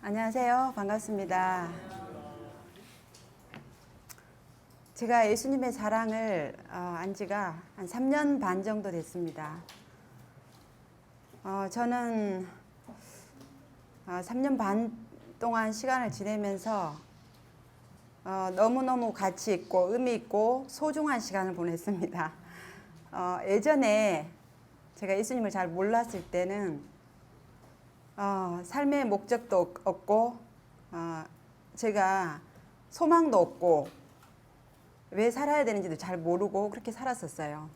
안녕하세요. 반갑습니다. 제가 예수님의 사랑을 안 지가 한 3년 반 정도 됐습니다. 저는 3년 반 동안 시간을 지내면서 너무너무 가치 있고 의미 있고 소중한 시간을 보냈습니다. 예전에 제가 예수님을 잘 몰랐을 때는 삶의 목적도 없고 제가 소망도 없고 왜 살아야 되는지도 잘 모르고 그렇게 살았었어요.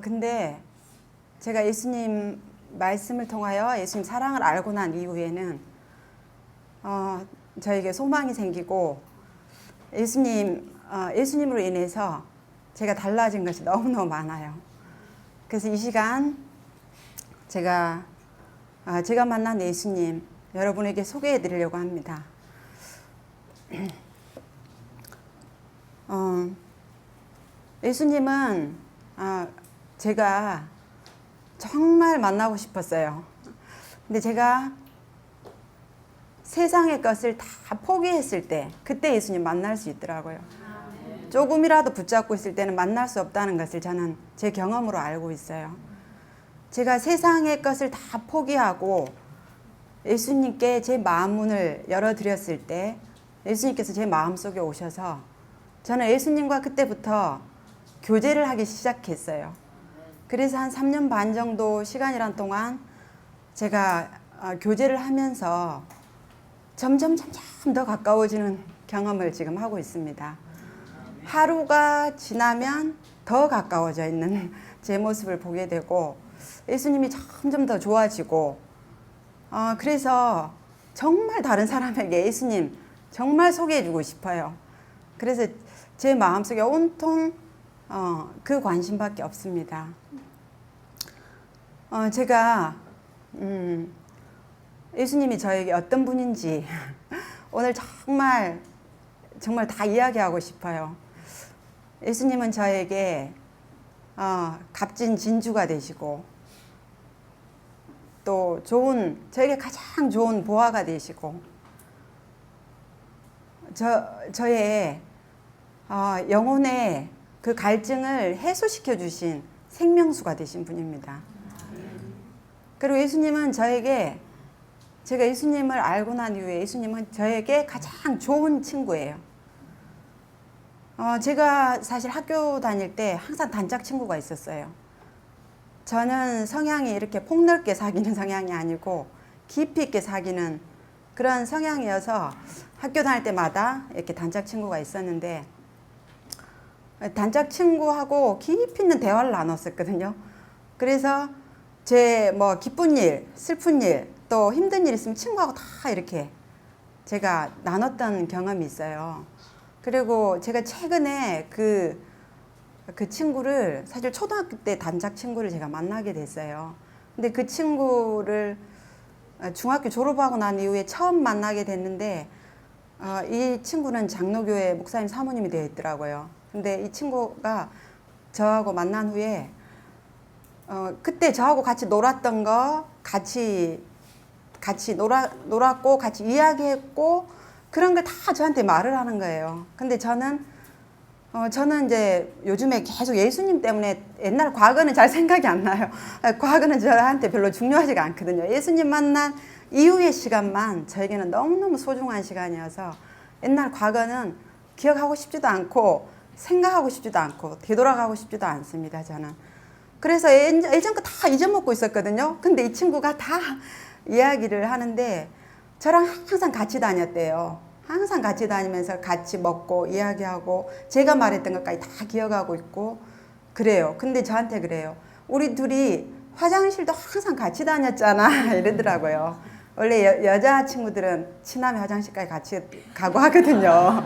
근데 제가 예수님 말씀을 통하여 예수님 사랑을 알고 난 이후에는 저에게 소망이 생기고 예수님으로 인해서 제가 달라진 것이 너무너무 많아요. 그래서 이 시간 제가 만난 예수님 여러분에게 소개해 드리려고 합니다. 예수님은 제가 정말 만나고 싶었어요. 근데 제가 세상의 것을 다 포기했을 때 그때 예수님 만날 수 있더라고요. 조금이라도 붙잡고 있을 때는 만날 수 없다는 것을 저는 제 경험으로 알고 있어요. 제가 세상의 것을 다 포기하고 예수님께 제 마음 문을 열어드렸을 때 예수님께서 제 마음속에 오셔서 저는 예수님과 그때부터 교제를 하기 시작했어요. 그래서 한 3년 반 정도 시간이란 동안 제가 교제를 하면서 점점 더 가까워지는 경험을 지금 하고 있습니다. 하루가 지나면 더 가까워져 있는 제 모습을 보게 되고 예수님이 점점 더 좋아지고 그래서 정말 다른 사람에게 예수님 정말 소개해주고 싶어요. 그래서 제 마음속에 온통 그 관심밖에 없습니다. 제가 예수님이 저에게 어떤 분인지 오늘 정말 다 이야기하고 싶어요. 예수님은 저에게 값진 진주가 되시고 또 저에게 가장 좋은 보화가 되시고 저의 영혼의 그 갈증을 해소시켜 주신 생명수가 되신 분입니다. 그리고 예수님은 제가 예수님을 알고 난 이후에 예수님은 저에게 가장 좋은 친구예요. 제가 사실 학교 다닐 때 항상 단짝 친구가 있었어요. 저는 성향이 이렇게 폭넓게 사귀는 성향이 아니고 깊이 있게 사귀는 그런 성향이어서 학교 다닐 때마다 이렇게 단짝 친구가 있었는데 단짝 친구하고 깊이 있는 대화를 나눴었거든요. 그래서 제 기쁜 일, 슬픈 일, 또 힘든 일 있으면 친구하고 다 이렇게 제가 나눴던 경험이 있어요. 그리고 제가 최근에 그 친구를 사실 초등학교 때 단짝 친구를 제가 만나게 됐어요. 근데 그 친구를 중학교 졸업하고 난 이후에 처음 만나게 됐는데 이 친구는 장로교회 목사님 사모님이 되어 있더라고요. 근데 이 친구가 저하고 만난 후에 그때 저하고 같이 놀았던 거 같이 놀았고 같이 이야기했고 그런 걸 다 저한테 말을 하는 거예요. 근데 저는 이제 요즘에 계속 예수님 때문에 옛날 과거는 잘 생각이 안 나요. 과거는 저한테 별로 중요하지가 않거든요. 예수님 만난 이후의 시간만 저에게는 너무너무 소중한 시간이어서 옛날 과거는 기억하고 싶지도 않고 생각하고 싶지도 않고 되돌아가고 싶지도 않습니다. 저는. 그래서 예전 거 다 잊어먹고 있었거든요. 근데 이 친구가 다 이야기를 하는데 저랑 항상 같이 다녔대요. 항상 같이 다니면서 같이 먹고 이야기하고 제가 말했던 것까지 다 기억하고 있고 그래요. 근데 저한테 그래요. 우리 둘이 화장실도 항상 같이 다녔잖아 이러더라고요. 원래 여자 친구들은 친하면 화장실까지 같이 가고 하거든요.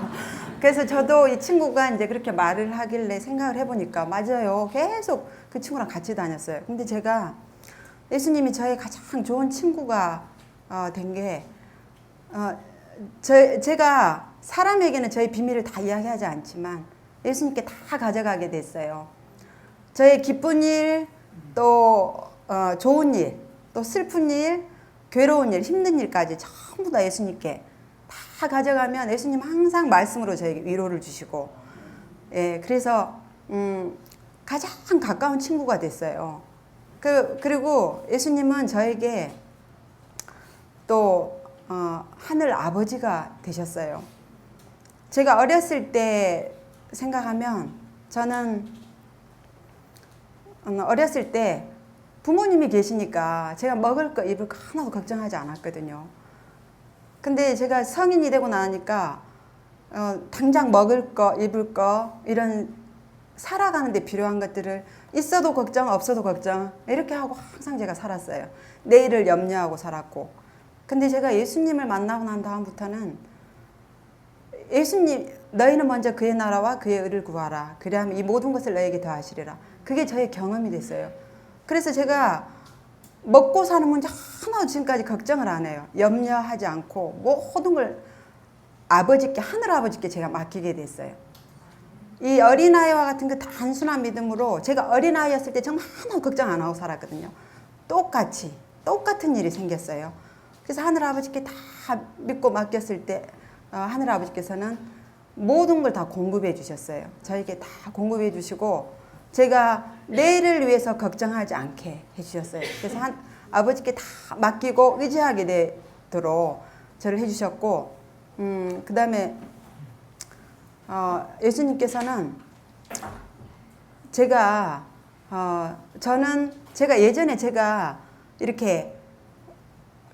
그래서 저도 이 친구가 이제 그렇게 말을 하길래 생각을 해보니까 맞아요. 계속 그 친구랑 같이 다녔어요. 근데 제가 예수님이 저의 가장 좋은 친구가 된 게 제가 사람에게는 저의 비밀을 다 이야기하지 않지만 예수님께 다 가져가게 됐어요. 저의 기쁜 일, 또 좋은 일, 또 슬픈 일, 괴로운 일, 힘든 일까지 전부 다 예수님께 다 가져가면 예수님 항상 말씀으로 저에게 위로를 주시고, 예, 그래서 가장 가까운 친구가 됐어요. 그리고 예수님은 저에게 또 하늘 아버지가 되셨어요. 제가 어렸을 때 생각하면 저는 어렸을 때 부모님이 계시니까 제가 먹을 거 입을 거 하나도 걱정하지 않았거든요. 근데 제가 성인이 되고 나니까 당장 먹을 거 입을 거 이런 살아가는 데 필요한 것들을 있어도 걱정 없어도 걱정 이렇게 하고 항상 제가 살았어요. 내일을 염려하고 살았고. 근데 제가 예수님을 만나고 난 다음부터는 예수님 너희는 먼저 그의 나라와 그의 의를 구하라. 그리하면 이 모든 것을 너에게 더하시리라. 그게 저의 경험이 됐어요. 그래서 제가 먹고 사는 문제 하나도 지금까지 걱정을 안 해요. 염려하지 않고 모든 걸 아버지께, 하늘 아버지께 제가 맡기게 됐어요. 이 어린아이와 같은 그 단순한 믿음으로 제가 어린아이였을 때 정말 하나도 걱정 안 하고 살았거든요. 똑같은 일이 생겼어요. 그래서 하늘 아버지께 다 믿고 맡겼을 때 하늘 아버지께서는 모든 걸 다 공급해 주셨어요. 저에게 다 공급해 주시고 제가 내일을 위해서 걱정하지 않게 해주셨어요. 그래서 아버지께 다 맡기고 의지하게 되도록 저를 해주셨고, 그 다음에 예수님께서는 저는 예전에 이렇게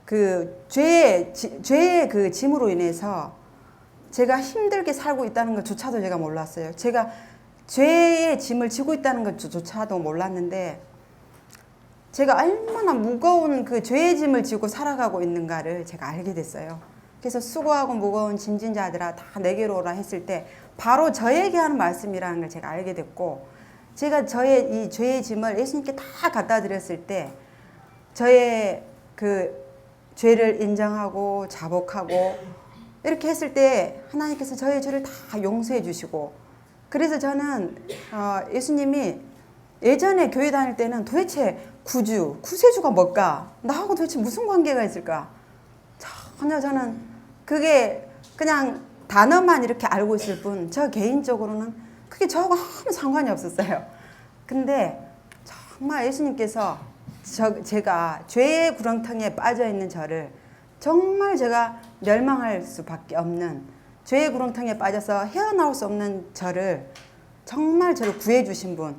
그 죄의 그 짐으로 인해서 제가 힘들게 살고 있다는 것조차도 제가 몰랐어요. 제가 죄의 짐을 지고 있다는 것조차도 몰랐는데 제가 얼마나 무거운 그 죄의 짐을 지고 살아가고 있는가를 제가 알게 됐어요. 그래서 수고하고 무거운 짐진 자들아 다 내게로 오라 했을 때 바로 저에게 하는 말씀이라는 걸 제가 알게 됐고, 제가 저의 이 죄의 짐을 예수님께 다 갖다 드렸을 때 저의 그 죄를 인정하고 자복하고 이렇게 했을 때 하나님께서 저의 죄를 다 용서해 주시고, 그래서 저는 예수님이 예전에 교회 다닐 때는 도대체 구세주가 뭘까? 나하고 도대체 무슨 관계가 있을까? 전혀 저는 그게 그냥 단어만 이렇게 알고 있을 뿐 저 개인적으로는 그게 저하고 아무 상관이 없었어요. 근데 정말 예수님께서 제가 죄의 구렁텅이에 빠져있는 저를 정말 제가 멸망할 수밖에 없는 죄의 구렁텅이에 빠져서 헤어나올 수 없는 저를 정말 저를 구해주신 분,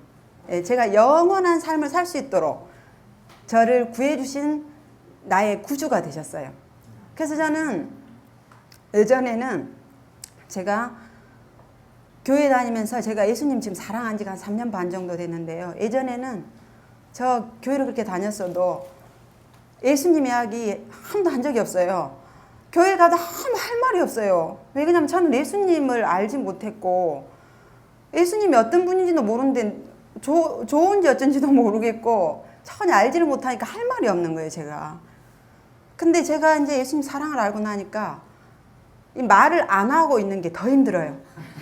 제가 영원한 삶을 살 수 있도록 저를 구해주신 나의 구주가 되셨어요. 그래서 저는 예전에는 제가 교회 다니면서 제가 예수님 지금 사랑한 지가 한 3년 반 정도 됐는데요. 예전에는 저 교회를 그렇게 다녔어도 예수님 이야기 한도 한 적이 없어요. 교회 가도 아무 할 말이 없어요. 왜냐면 저는 예수님을 알지 못했고 예수님이 어떤 분인지도 모르는데 좋은지 어쩐지도 모르겠고 전혀 알지를 못하니까 할 말이 없는 거예요, 제가. 근데 제가 이제 예수님 사랑을 알고 나니까 이 말을 안 하고 있는 게 더 힘들어요.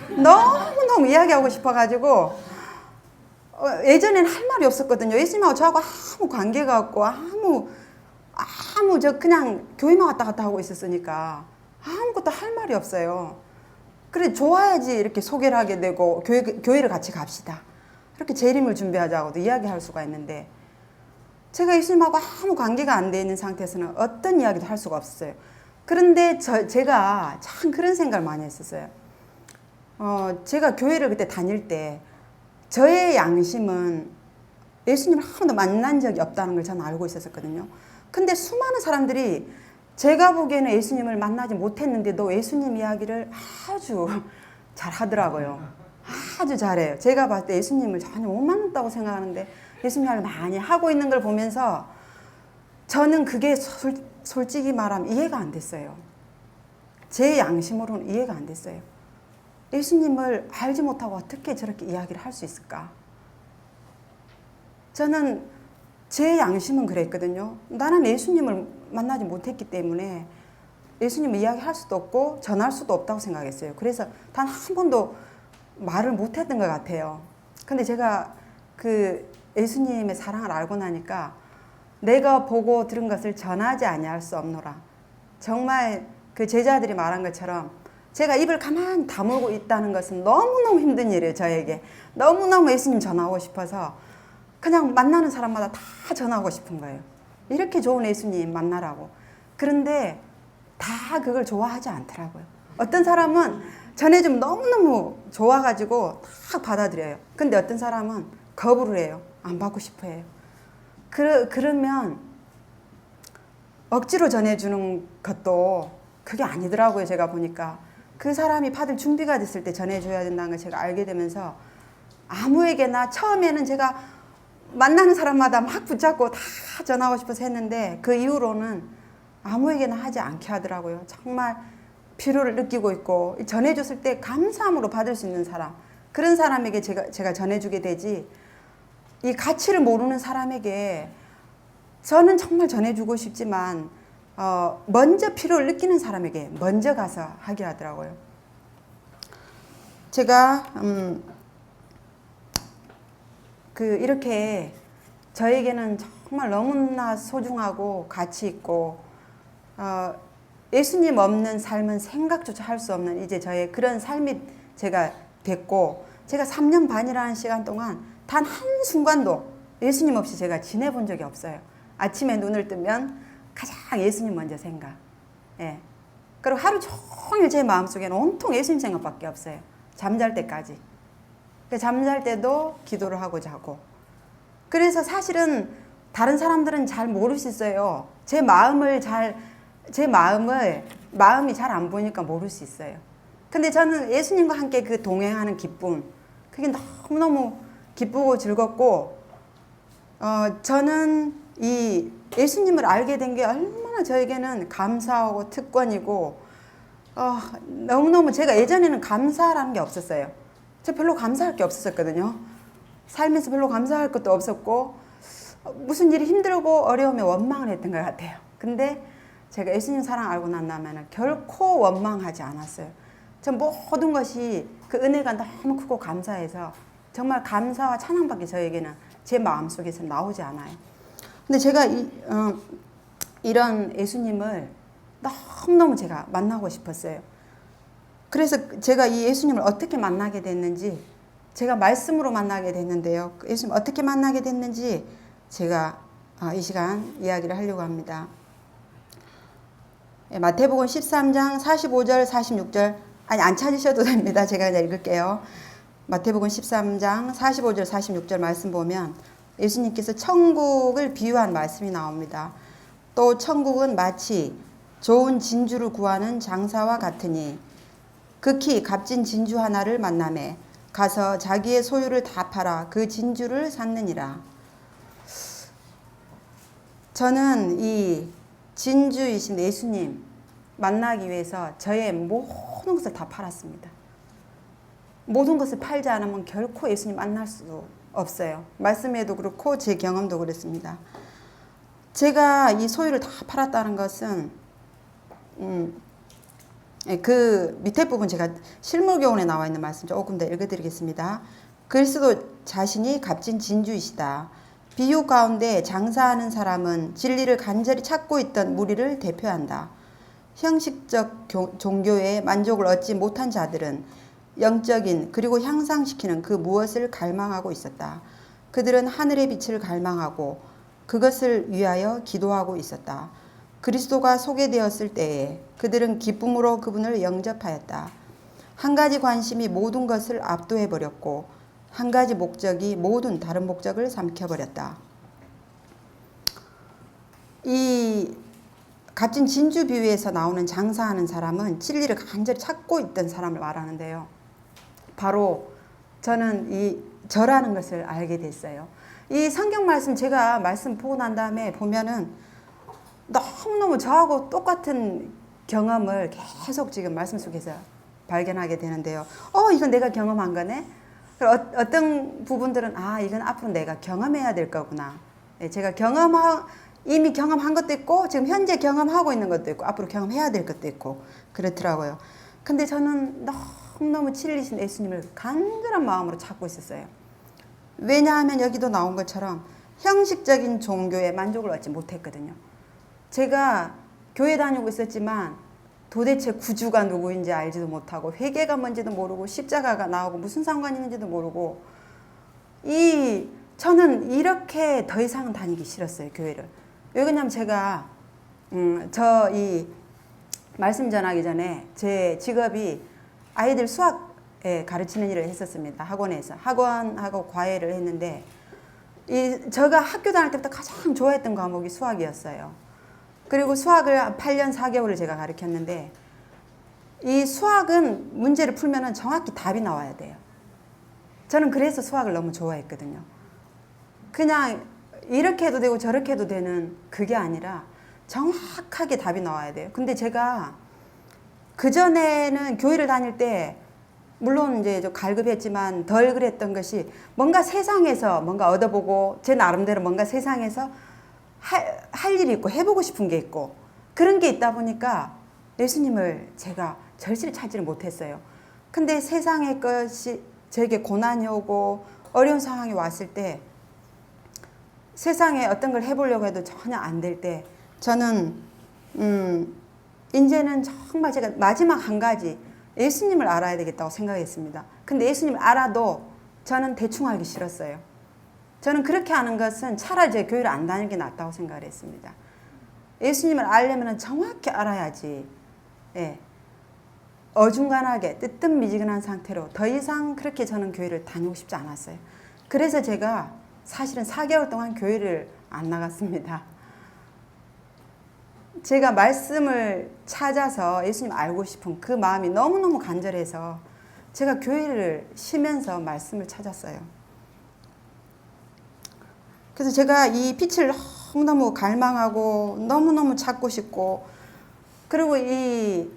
너무너무 이야기하고 싶어가지고 예전에는 할 말이 없었거든요. 예수님하고 저하고 아무 관계가 없고 저 그냥 교회만 왔다 갔다 하고 있었으니까 아무것도 할 말이 없어요. 그래 좋아야지 이렇게 소개를 하게 되고 교회를 같이 갑시다. 이렇게 재림을 준비하자고도 이야기할 수가 있는데 제가 예수님하고 아무 관계가 안 돼 있는 상태에서는 어떤 이야기도 할 수가 없었어요. 그런데 제가 참 그런 생각을 많이 했었어요. 제가 교회를 그때 다닐 때 저의 양심은 예수님을 한 번도 만난 적이 없다는 걸 저는 알고 있었거든요. 근데 수많은 사람들이 제가 보기에는 예수님을 만나지 못했는데도 예수님 이야기를 아주 잘 하더라고요. 아주 잘해요. 제가 봤을 때 예수님을 전혀 못 만났다고 생각하는데 예수님 이야기를 많이 하고 있는 걸 보면서 저는 그게 솔직히 말하면 이해가 안 됐어요. 제 양심으로는 이해가 안 됐어요. 예수님을 알지 못하고 어떻게 저렇게 이야기를 할 수 있을까? 저는 제 양심은 그랬거든요. 나는 예수님을 만나지 못했기 때문에 예수님을 이야기할 수도 없고 전할 수도 없다고 생각했어요. 그래서 단 한 번도 말을 못했던 것 같아요. 근데 제가 그 예수님의 사랑을 알고 나니까 내가 보고 들은 것을 전하지 아니할 수 없노라. 정말 그 제자들이 말한 것처럼 제가 입을 가만히 다물고 있다는 것은 너무너무 힘든 일이에요. 저에게 너무너무 예수님 전하고 싶어서 그냥 만나는 사람마다 다 전하고 싶은 거예요. 이렇게 좋은 예수님 만나라고. 그런데 다 그걸 좋아하지 않더라고요. 어떤 사람은 전해주면 너무너무 좋아가지고 다 받아들여요. 근데 어떤 사람은 거부를 해요. 안 받고 싶어 해요. 그러면 억지로 전해주는 것도 그게 아니더라고요. 제가 보니까 그 사람이 받을 준비가 됐을 때 전해줘야 된다는 걸 제가 알게 되면서 아무에게나 처음에는 제가 만나는 사람마다 막 붙잡고 다 전하고 싶어서 했는데 그 이후로는 아무에게나 하지 않게 하더라고요. 정말 필요를 느끼고 있고 전해줬을 때 감사함으로 받을 수 있는 사람, 그런 사람에게 제가 전해주게 되지, 이 가치를 모르는 사람에게 저는 정말 전해주고 싶지만 먼저 필요를 느끼는 사람에게 먼저 가서 하게 하더라고요. 제가 이렇게 저에게는 정말 너무나 소중하고 가치 있고 예수님 없는 삶은 생각조차 할 수 없는 이제 저의 그런 삶이 제가 됐고, 제가 3년 반이라는 시간 동안 단 한순간도 예수님 없이 제가 지내본 적이 없어요. 아침에 눈을 뜨면 가장 예수님 먼저 생각. 예. 그리고 하루 종일 제 마음속에는 온통 예수님 생각밖에 없어요. 잠잘 때까지. 잠잘 때도 기도를 하고 자고. 그래서 사실은 다른 사람들은 잘 모를 수 있어요. 마음이 잘 안 보이니까 모를 수 있어요. 근데 저는 예수님과 함께 그 동행하는 기쁨, 그게 너무너무 기쁘고 즐겁고, 저는 이 예수님을 알게 된 게 얼마나 저에게는 감사하고 특권이고, 너무너무 제가 예전에는 감사라는 게 없었어요. 저 별로 감사할 게 없었거든요. 살면서 별로 감사할 것도 없었고, 무슨 일이 힘들고 어려우면 원망을 했던 것 같아요. 근데 제가 예수님 사랑 알고 난 다음에는 결코 원망하지 않았어요. 전 모든 것이 그 은혜가 너무 크고 감사해서 정말 감사와 찬양밖에 저에게는 제 마음속에서 나오지 않아요. 근데 제가 이런 예수님을 너무너무 제가 만나고 싶었어요. 그래서 제가 이 예수님을 어떻게 만나게 됐는지, 제가 말씀으로 만나게 됐는데요. 예수님 어떻게 만나게 됐는지 제가 이 시간 이야기를 하려고 합니다. 마태복음 13장 45절 46절, 안 찾으셔도 됩니다. 제가 그냥 읽을게요. 마태복음 13장 45절 46절 말씀 보면 예수님께서 천국을 비유한 말씀이 나옵니다. 또 천국은 마치 좋은 진주를 구하는 장사와 같으니 극히 값진 진주 하나를 만나매 가서 자기의 소유를 다 팔아 그 진주를 샀느니라. 저는 이 진주이신 예수님 만나기 위해서 저의 모든 것을 다 팔았습니다. 모든 것을 팔지 않으면 결코 예수님 만날 수 없어요. 말씀에도 그렇고 제 경험도 그렇습니다. 제가 이 소유를 다 팔았다는 것은 그 밑에 부분 제가 실물교훈에 나와 있는 말씀 조금 더 읽어드리겠습니다. 그리스도 자신이 값진 진주이시다. 비유 가운데 장사하는 사람은 진리를 간절히 찾고 있던 무리를 대표한다. 형식적 종교에 만족을 얻지 못한 자들은 영적인 그리고 향상시키는 그 무엇을 갈망하고 있었다. 그들은 하늘의 빛을 갈망하고 그것을 위하여 기도하고 있었다. 그리스도가 소개되었을 때에 그들은 기쁨으로 그분을 영접하였다. 한 가지 관심이 모든 것을 압도해버렸고 한 가지 목적이 모든 다른 목적을 삼켜버렸다. 이 값진 진주 비유에서 나오는 장사하는 사람은 진리를 간절히 찾고 있던 사람을 말하는데요. 바로 저는 저라는 것을 알게 됐어요. 이 성경 말씀 제가 말씀 보고 난 다음에 보면은 너무너무 저하고 똑같은 경험을 계속 지금 말씀 속에서 발견하게 되는데요. 이건 내가 경험한 거네. 어떤 부분들은 이건 앞으로 내가 경험해야 될 거구나. 제가 이미 경험한 것도 있고 지금 현재 경험하고 있는 것도 있고 앞으로 경험해야 될 것도 있고 그렇더라고요. 근데 저는 너무너무 진리신 예수님을 간절한 마음으로 찾고 있었어요. 왜냐하면 여기도 나온 것처럼 형식적인 종교에 만족을 얻지 못했거든요. 제가 교회 다니고 있었지만 도대체 구주가 누구인지 알지도 못하고 회개가 뭔지도 모르고 십자가가 나오고 무슨 상관이 있는지도 모르고 저는 이렇게 더 이상은 다니기 싫었어요, 교회를. 왜 그러냐면 제가 저 이 말씀 전하기 전에 제 직업이 아이들 수학 가르치는 일을 했었습니다. 학원에서 학원하고 과외를 했는데 제가 학교 다닐 때부터 가장 좋아했던 과목이 수학이었어요. 그리고 수학을 8년 4개월을 제가 가르쳤는데 이 수학은 문제를 풀면은 정확히 답이 나와야 돼요. 저는 그래서 수학을 너무 좋아했거든요. 그냥 이렇게 해도 되고 저렇게 해도 되는 그게 아니라 정확하게 답이 나와야 돼요. 근데 제가 그전에는 교회를 다닐 때 물론 이제 좀 갈급했지만 덜 그랬던 것이 뭔가 세상에서 뭔가 얻어보고 제 나름대로 뭔가 세상에서 할 일이 있고 해보고 싶은 게 있고 그런 게 있다 보니까 예수님을 제가 절실히 찾지를 못했어요. 근데 세상의 것이 제게 고난이 오고 어려운 상황이 왔을 때 세상에 어떤 걸 해보려고 해도 전혀 안 될 때 저는 이제는 정말 제가 마지막 한 가지 예수님을 알아야 되겠다고 생각했습니다. 근데 예수님을 알아도 저는 대충 알기 싫었어요. 저는 그렇게 하는 것은 차라리 제 교회를 안 다니는 게 낫다고 생각을 했습니다. 예수님을 알려면 정확히 알아야지. 예. 어중간하게 뜨뜻미지근한 상태로 더 이상 그렇게 저는 교회를 다니고 싶지 않았어요. 그래서 제가 사실은 4개월 동안 교회를 안 나갔습니다. 제가 말씀을 찾아서 예수님 알고 싶은 그 마음이 너무너무 간절해서 제가 교회를 쉬면서 말씀을 찾았어요. 그래서 제가 이 빛을 너무너무 갈망하고 너무너무 찾고 싶고 그리고 이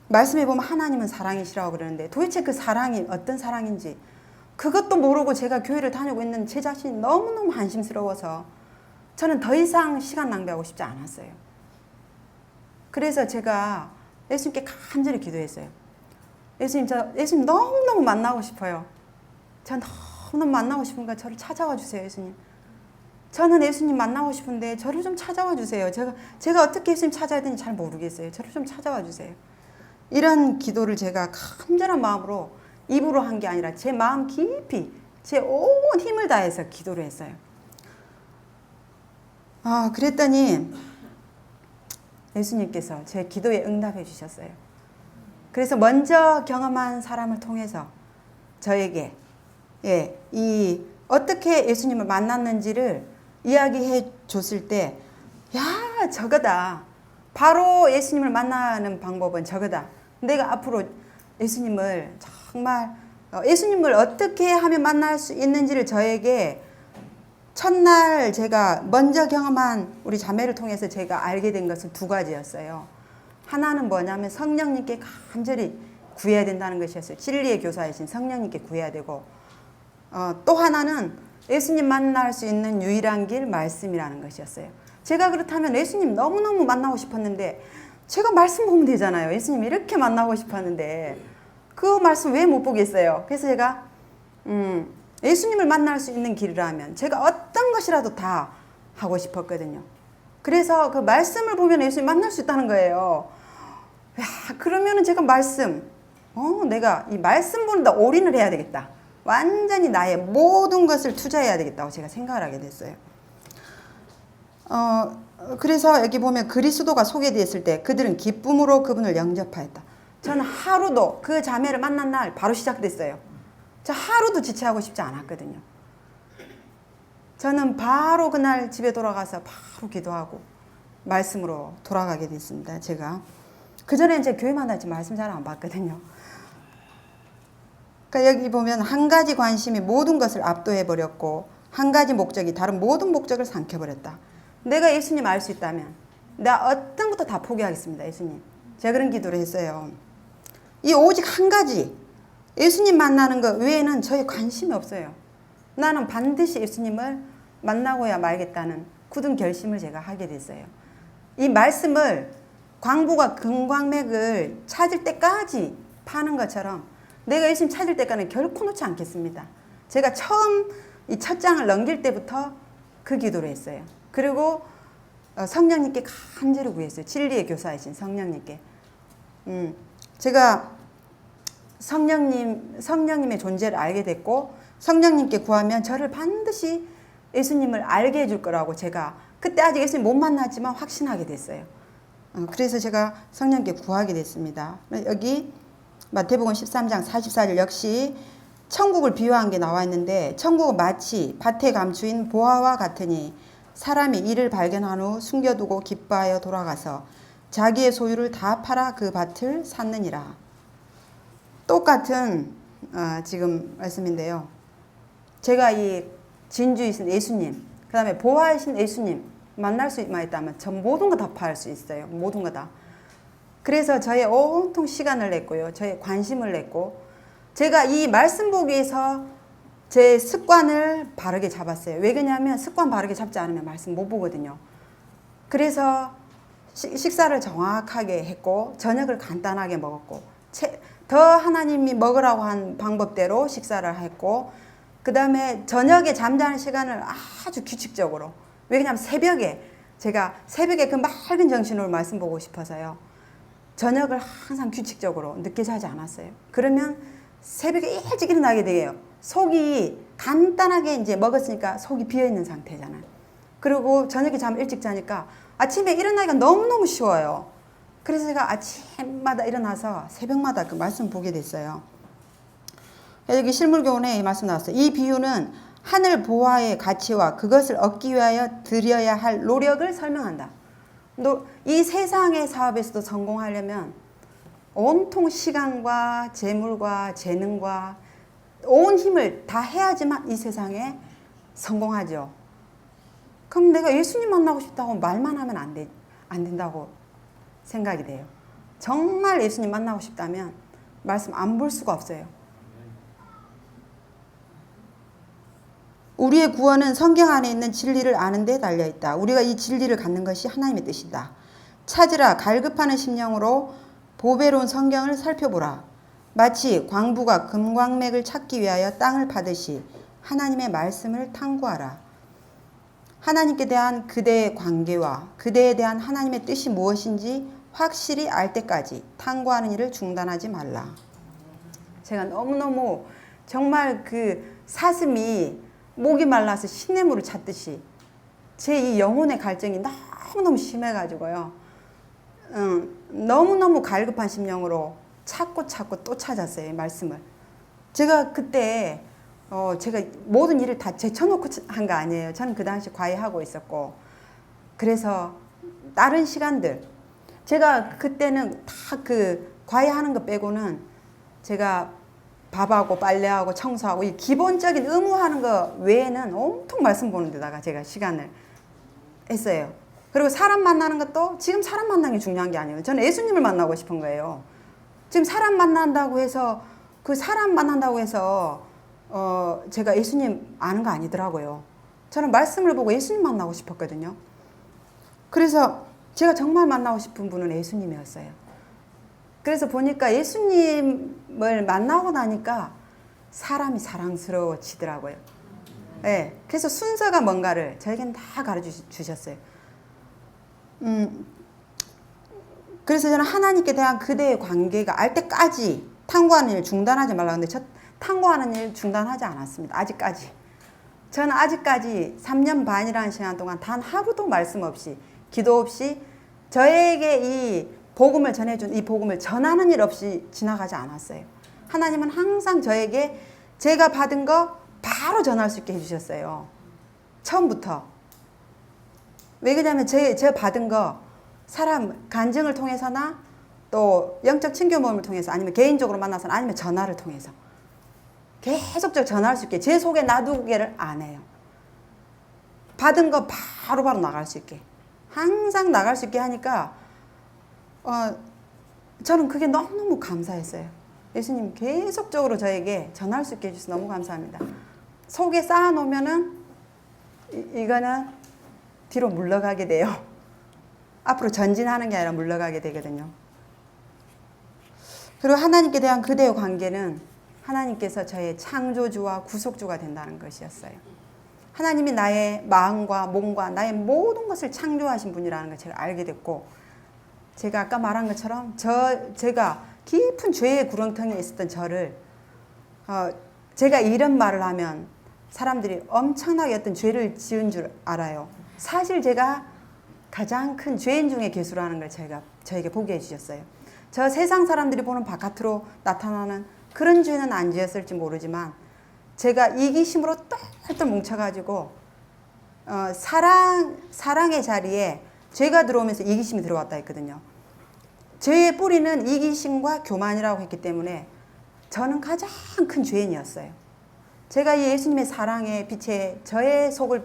말씀에 보면 하나님은 사랑이시라고 그러는데 도대체 그 사랑이 어떤 사랑인지 그것도 모르고 제가 교회를 다니고 있는 제 자신이 너무너무 한심스러워서 저는 더 이상 시간 낭비하고 싶지 않았어요. 그래서 제가 예수님께 간절히 기도했어요. 예수님 너무너무 만나고 싶어요. 저 너무너무 만나고 싶으니까 저를 찾아와 주세요, 예수님. 저는 예수님 만나고 싶은데 저를 좀 찾아와 주세요. 제가 어떻게 예수님 찾아야 되는지 잘 모르겠어요. 저를 좀 찾아와 주세요. 이런 기도를 제가 간절한 마음으로 입으로 한 게 아니라 제 마음 깊이 제 온 힘을 다해서 기도를 했어요. 그랬더니 예수님께서 제 기도에 응답해 주셨어요. 그래서 먼저 경험한 사람을 통해서 저에게 어떻게 예수님을 만났는지를 이야기해 줬을 때 저거다. 바로 예수님을 만나는 방법은 저거다. 내가 앞으로 예수님을 정말 예수님을 어떻게 하면 만날 수 있는지를 저에게 첫날 제가 먼저 경험한 우리 자매를 통해서 제가 알게 된 것은 두 가지였어요. 하나는 뭐냐면 성령님께 간절히 구해야 된다는 것이었어요. 진리의 교사이신 성령님께 구해야 되고 또 하나는 예수님 만날 수 있는 유일한 길 말씀이라는 것이었어요. 제가 그렇다면 예수님 너무너무 만나고 싶었는데 제가 말씀 보면 되잖아요. 예수님 이렇게 만나고 싶었는데 그 말씀 왜 못 보겠어요? 그래서 제가 예수님을 만날 수 있는 길이라면 제가 어떤 것이라도 다 하고 싶었거든요. 그래서 그 말씀을 보면 예수님 만날 수 있다는 거예요. 그러면은 제가 내가 이 말씀 보는데 올인을 해야 되겠다. 완전히 나의 모든 것을 투자해야 되겠다고 제가 생각을 하게 됐어요. 그래서 여기 보면 그리스도가 소개되었을 때 그들은 기쁨으로 그분을 영접하였다. 저는 하루도 그 자매를 만난 날 바로 시작됐어요. 저 하루도 지체하고 싶지 않았거든요. 저는 바로 그날 집에 돌아가서 바로 기도하고 말씀으로 돌아가게 됐습니다. 제가 그전에는 제 교회만 다니지 말씀 잘 안 봤거든요. 그러니까 여기 보면 한 가지 관심이 모든 것을 압도해 버렸고 한 가지 목적이 다른 모든 목적을 삼켜버렸다. 내가 예수님 알 수 있다면 내가 어떤 것도 다 포기하겠습니다. 예수님. 제가 그런 기도를 했어요. 이 오직 한 가지 예수님 만나는 것 외에는 저의 관심이 없어요. 나는 반드시 예수님을 만나고야 말겠다는 굳은 결심을 제가 하게 됐어요. 이 말씀을 광부가 금광맥을 찾을 때까지 파는 것처럼 내가 예수님 찾을 때까지는 결코 놓지 않겠습니다. 제가 처음 이 첫 장을 넘길 때부터 그 기도를 했어요. 그리고 성령님께 간절히 구했어요. 진리의 교사이신 성령님께. 제가 성령님의 존재를 알게 됐고 성령님께 구하면 저를 반드시 예수님을 알게 해줄 거라고 제가 그때 아직 예수님 못 만났지만 확신하게 됐어요. 그래서 제가 성령님께 구하게 됐습니다. 여기 마태복음 13장 44절 역시 천국을 비유한 게 나와 있는데 천국은 마치 밭에 감추인 보화와 같으니 사람이 이를 발견한 후 숨겨두고 기뻐하여 돌아가서 자기의 소유를 다 팔아 그 밭을 샀느니라. 똑같은 지금 말씀인데요. 제가 이 진주이신 예수님, 그 다음에 보화이신 예수님 만날 수만 있다면 전 모든 거 다 팔 수 있어요. 모든 거 다. 그래서 저의 온통 시간을 냈고요. 저의 관심을 냈고 제가 이 말씀 보기 위해서 제 습관을 바르게 잡았어요. 왜 그러냐면 습관 바르게 잡지 않으면 말씀 못 보거든요. 그래서 식사를 정확하게 했고 저녁을 간단하게 먹었고 더 하나님이 먹으라고 한 방법대로 식사를 했고 그 다음에 저녁에 잠자는 시간을 아주 규칙적으로 왜냐하면 제가 새벽에 그 맑은 정신으로 말씀 보고 싶어서요. 저녁을 항상 규칙적으로 늦게 자지 않았어요. 그러면 새벽에 일찍 일어나게 돼요. 속이 간단하게 이제 먹었으니까 속이 비어있는 상태잖아요. 그리고 저녁에 잠 일찍 자니까 아침에 일어나기가 너무너무 쉬워요. 그래서 제가 아침마다 일어나서 새벽마다 그 말씀 보게 됐어요. 여기 실물교훈에 이 말씀 나왔어요. 이 비유는 하늘 보화의 가치와 그것을 얻기 위하여 들여야 할 노력을 설명한다. 이 세상의 사업에서도 성공하려면 온통 시간과 재물과 재능과 온 힘을 다 해야지만 이 세상에 성공하죠. 그럼 내가 예수님 만나고 싶다고 말만 하면 안 된다고 생각이 돼요. 정말 예수님 만나고 싶다면 말씀 안 볼 수가 없어요. 우리의 구원은 성경 안에 있는 진리를 아는 데 달려있다. 우리가 이 진리를 갖는 것이 하나님의 뜻이다. 찾으라 갈급하는 심령으로 보배로운 성경을 살펴보라. 마치 광부가 금광맥을 찾기 위하여 땅을 파듯이 하나님의 말씀을 탐구하라. 하나님께 대한 그대의 관계와 그대에 대한 하나님의 뜻이 무엇인지 확실히 알 때까지 탐구하는 일을 중단하지 말라. 제가 너무너무 정말 그 사슴이 목이 말라서 시냇물을 찾듯이 제 이 영혼의 갈증이 너무너무 심해가지고요. 너무너무 갈급한 심령으로 찾고 또 찾았어요. 이 말씀을. 제가 그때 제가 모든 일을 다 제쳐놓고 한 거 아니에요. 저는 그 당시 과외하고 있었고 그래서 다른 시간들 제가 그때는 다 그 과외하는 거 빼고는 제가 밥하고 빨래하고 청소하고 이 기본적인 의무하는 거 외에는 온통 말씀 보는 데다가 제가 시간을 했어요. 그리고 사람 만나는 것도 지금 사람 만나는 게 중요한 게 아니에요. 저는 예수님을 만나고 싶은 거예요. 지금 사람 만난다고 해서 그 사람 만난다고 해서 제가 예수님 아는 거 아니더라고요. 저는 말씀을 보고 예수님 만나고 싶었거든요. 그래서 제가 정말 만나고 싶은 분은 예수님이었어요. 그래서 보니까 예수님을 만나고 나니까 사람이 사랑스러워지더라고요. 네, 그래서 순서가 뭔가를 저에게는 다 가르쳐주셨어요. 그래서 저는 하나님께 대한 그대의 관계가 알 때까지 탐구하는 일 중단하지 말라고 하는데 저 탐구하는 일 중단하지 않았습니다. 아직까지. 저는 아직까지 3년 반이라는 시간 동안 단 하루도 말씀 없이 기도 없이 저에게 이 복음을 전해준 이 복음을 전하는 일 없이 지나가지 않았어요. 하나님은 항상 저에게 제가 받은 거 바로 전할 수 있게 해주셨어요. 처음부터. 왜 그러냐면 제가 받은 거 사람 간증을 통해서나 또 영적 친교 모임을 통해서 아니면 개인적으로 만나서나 아니면 전화를 통해서 계속적으로 전할 수 있게 제 속에 놔두기를 안 해요. 받은 거 바로바로 나갈 수 있게 항상 나갈 수 있게 하니까 저는 그게 너무너무 감사했어요. 예수님 계속적으로 저에게 전할 수 있게 해주셔서 너무 감사합니다. 속에 쌓아놓으면은 이거는 뒤로 물러가게 돼요. 앞으로 전진하는 게 아니라 물러가게 되거든요. 그리고 하나님께 대한 그대의 관계는 하나님께서 저의 창조주와 구속주가 된다는 것이었어요. 하나님이 나의 마음과 몸과 나의 모든 것을 창조하신 분이라는 걸 제가 알게 됐고, 제가 아까 말한 것처럼 제가 깊은 죄의 구렁텅이에 있었던 저를 제가 이런 말을 하면 사람들이 엄청나게 어떤 죄를 지은 줄 알아요. 사실 제가 가장 큰 죄인 중에 괴수라는 걸 저에게 보게 해주셨어요. 저 세상 사람들이 보는 바깥으로 나타나는 그런 죄는 안 지었을지 모르지만 제가 이기심으로 똘똘 뭉쳐가지고 사랑의 자리에 죄가 들어오면서 이기심이 들어왔다 했거든요. 죄의 뿌리는 이기심과 교만이라고 했기 때문에 저는 가장 큰 죄인이었어요. 제가 이 예수님의 사랑의 빛에 저의 속을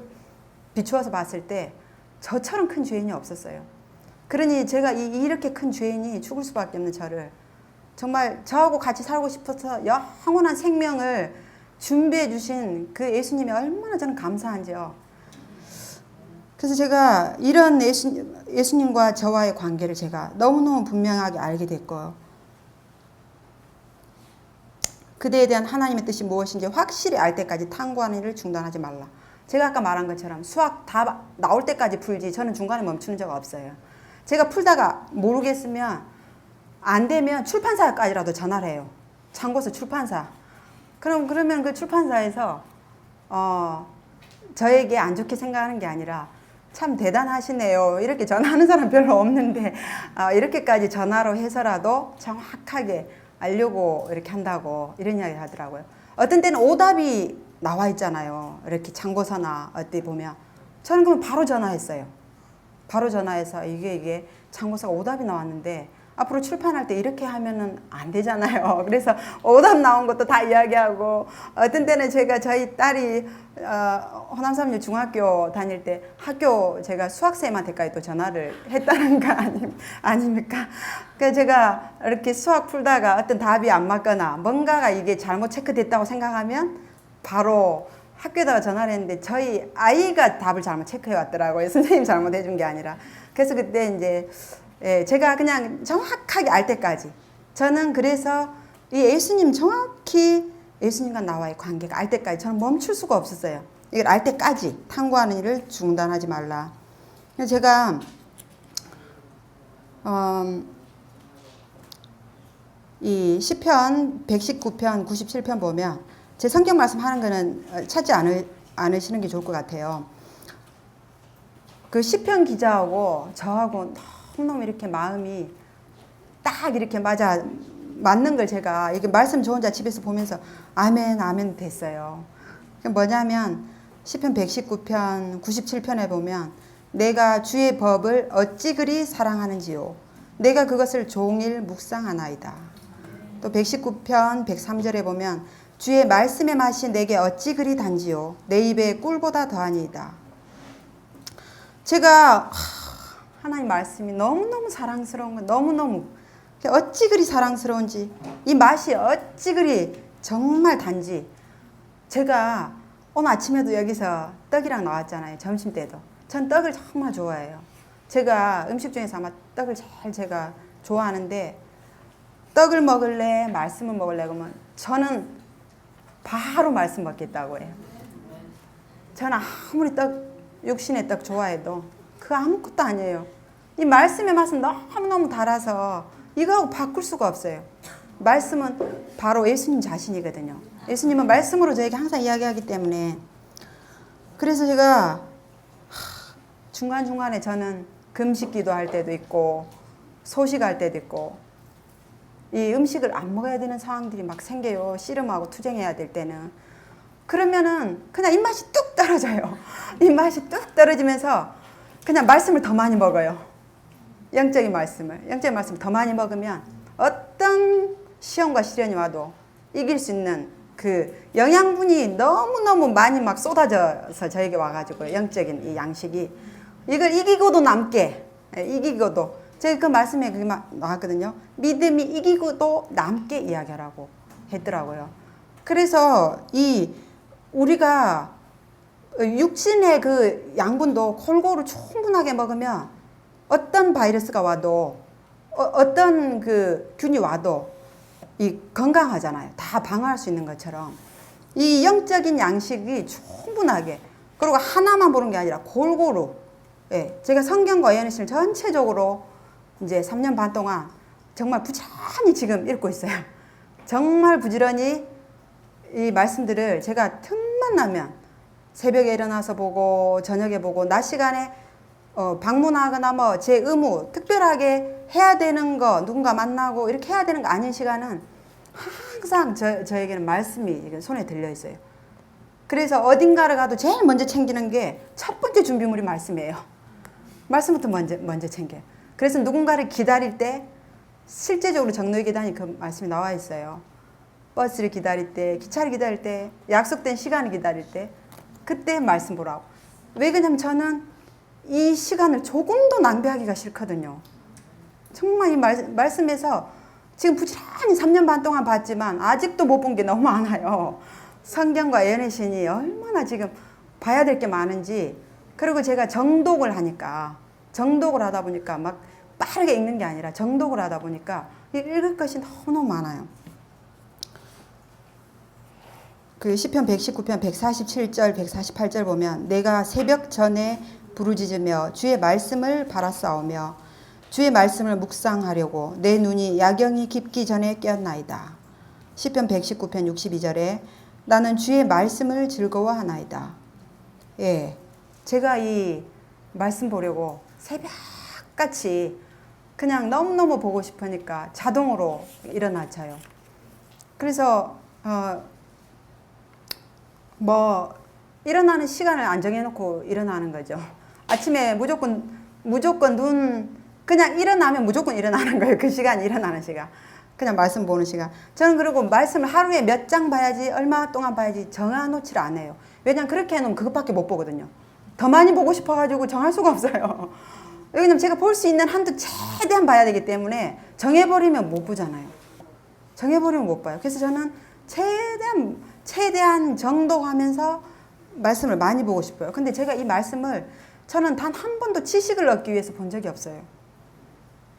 비추어서 봤을 때 저처럼 큰 죄인이 없었어요. 그러니 제가 이렇게 큰 죄인이 죽을 수밖에 없는 저를 정말 저하고 같이 살고 싶어서 영원한 생명을 준비해 주신 그 예수님이 얼마나 저는 감사한지요. 그래서 제가 이런 예수님과 저와의 관계를 제가 너무너무 분명하게 알게 됐고요. 그대에 대한 하나님의 뜻이 무엇인지 확실히 알 때까지 탐구하는 일을 중단하지 말라. 제가 아까 말한 것처럼 수학 다 나올 때까지 풀지 저는 중간에 멈추는 적 없어요. 제가 풀다가 모르겠으면 안 되면 출판사까지라도 전화를 해요. 참고서 출판사. 그러면 그 출판사에서 저에게 안 좋게 생각하는 게 아니라 참 대단하시네요. 이렇게 전화하는 사람 별로 없는데 이렇게까지 전화로 해서라도 정확하게 알려고 이렇게 한다고 이런 이야기를 하더라고요. 어떤 때는 오답이 나와 있잖아요. 이렇게 참고서나 어디 보면 저는 그럼 바로 전화했어요. 바로 전화해서 이게 참고서가 오답이 나왔는데 앞으로 출판할 때 이렇게 하면은 안 되잖아요. 그래서 오답 나온 것도 다 이야기하고 어떤 때는 제가 저희 딸이 호남삼류 중학교 다닐 때 학교 제가 수학쌤한테까지 또 전화를 했다는 거 아닙니까? 그래서 제가 이렇게 수학 풀다가 어떤 답이 안 맞거나 뭔가가 이게 잘못 체크됐다고 생각하면 바로 학교에다가 전화를 했는데 저희 아이가 답을 잘못 체크해 왔더라고요. 선생님 잘못해 준 게 아니라. 그래서 그때 이제 제가 그냥 정확하게 알 때까지 저는 그래서 이 예수님 정확히 예수님과 나와의 관계가 알 때까지 저는 멈출 수가 없었어요. 이걸 알 때까지 탐구하는 일을 중단하지 말라. 제가 이 시편 119편 97편 보면 제 성경 말씀하는 거는 찾지 않으시는 게 좋을 것 같아요. 그 시편 기자하고 저하고 너무 이렇게 마음이 딱 이렇게 맞는 걸 제가 이게 말씀 저 혼자 집에서 보면서 아멘 아멘 됐어요. 뭐냐면 시편 119편 97편에 보면 내가 주의 법을 어찌 그리 사랑하는지요 내가 그것을 종일 묵상하나이다. 또 119편 103절에 보면 주의 말씀의 맛이 내게 어찌 그리 단지요 내 입에 꿀보다 더하니이다. 제가 하나님 말씀이 너무너무 사랑스러운 거 너무너무 어찌 그리 사랑스러운지 이 맛이 어찌 그리 정말 단지 제가 오늘 아침에도 여기서 떡이랑 나왔잖아요. 점심때도 전 떡을 정말 좋아해요. 제가 음식 중에서 아마 떡을 제일 제가 좋아하는데 떡을 먹을래 말씀을 먹을래 그러면 저는 바로 말씀 먹겠다고 해요. 저는 아무리 육신의 떡 좋아해도 그거 아무것도 아니에요. 이 말씀의 맛은 너무너무 달아서 이거하고 바꿀 수가 없어요. 말씀은 바로 예수님 자신이거든요. 예수님은 말씀으로 저에게 항상 이야기하기 때문에 그래서 제가 중간중간에 저는 금식 기도할 때도 있고 소식할 때도 있고 이 음식을 안 먹어야 되는 상황들이 막 생겨요. 씨름하고 투쟁해야 될 때는. 그러면은 그냥 입맛이 뚝 떨어져요. 입맛이 뚝 떨어지면서 그냥 말씀을 더 많이 먹어요. 영적인 말씀을 더 많이 먹으면 어떤 시험과 시련이 와도 이길 수 있는 그 영양분이 너무너무 많이 막 쏟아져서 저에게 와가지고 영적인 이 양식이 이걸 이기고도 남게 이기고도 제가 그 말씀에 그게 막 나왔거든요. 믿음이 이기고도 남게 이야기하라고 했더라고요. 그래서 우리가 육신의 그 양분도 골고루 충분하게 먹으면 어떤 바이러스가 와도 어떤 그 균이 와도 이 건강하잖아요. 다 방어할 수 있는 것처럼 이 영적인 양식이 충분하게 그리고 하나만 보는 게 아니라 골고루. 예, 제가 성경과 예언의 전체적으로 이제 3년 반 동안 정말 부지런히 지금 읽고 있어요. 정말 부지런히 이 말씀들을 제가 틈만 나면 새벽에 일어나서 보고 저녁에 보고 낮 시간에 방문하거나 뭐 제 의무 특별하게 해야 되는 거 누군가 만나고 이렇게 해야 되는 거 아닌 시간은 항상 저에게는 말씀이 손에 들려 있어요. 그래서 어딘가를 가도 제일 먼저 챙기는 게 첫 번째 준비물이 말씀이에요. 말씀부터 먼저 챙겨요. 그래서 누군가를 기다릴 때 실제적으로 정로의 계단이 그 말씀이 나와 있어요. 버스를 기다릴 때, 기차를 기다릴 때, 약속된 시간을 기다릴 때 그때 말씀 보라고. 왜 그러냐면 저는 이 시간을 조금도 낭비하기가 싫거든요. 정말 이 말씀에서 지금 부지런히 3년 반 동안 봤지만 아직도 못 본 게 너무 많아요. 성경과 예언의 신이 얼마나 지금 봐야 될 게 많은지. 그리고 제가 정독을 하니까 정독을 하다 보니까 막 빠르게 읽는 게 아니라 정독을 하다 보니까 읽을 것이 너무너무 많아요. 그 시편 119편 147절 148절 보면 내가 새벽 전에 부르짖으며 주의 말씀을 바라싸우며 주의 말씀을 묵상하려고 내 눈이 야경이 깊기 전에 깨었나이다. 시편 119편 62절에 나는 주의 말씀을 즐거워하나이다. 예, 제가 이 말씀 보려고 새벽같이 그냥 너무너무 보고 싶으니까 자동으로 일어나자요. 그래서 뭐 일어나는 시간을 안 정해놓고 일어나는 거죠. 아침에 무조건 눈 그냥 일어나면 무조건 일어나는 거예요. 그 시간 일어나는 시간. 그냥 말씀 보는 시간. 저는 그리고 말씀을 하루에 몇 장 봐야지 얼마 동안 봐야지 정해놓지를 않아요. 왜냐면 그렇게 해놓으면 그것밖에 못 보거든요. 더 많이 보고 싶어가지고 정할 수가 없어요. 왜냐면 제가 볼 수 있는 한도 최대한 봐야 되기 때문에 정해버리면 못 보잖아요. 정해버리면 못 봐요. 그래서 저는 최대한 정독하면서 말씀을 많이 보고 싶어요. 근데 제가 이 말씀을 저는 단 한 번도 지식을 얻기 위해서 본 적이 없어요.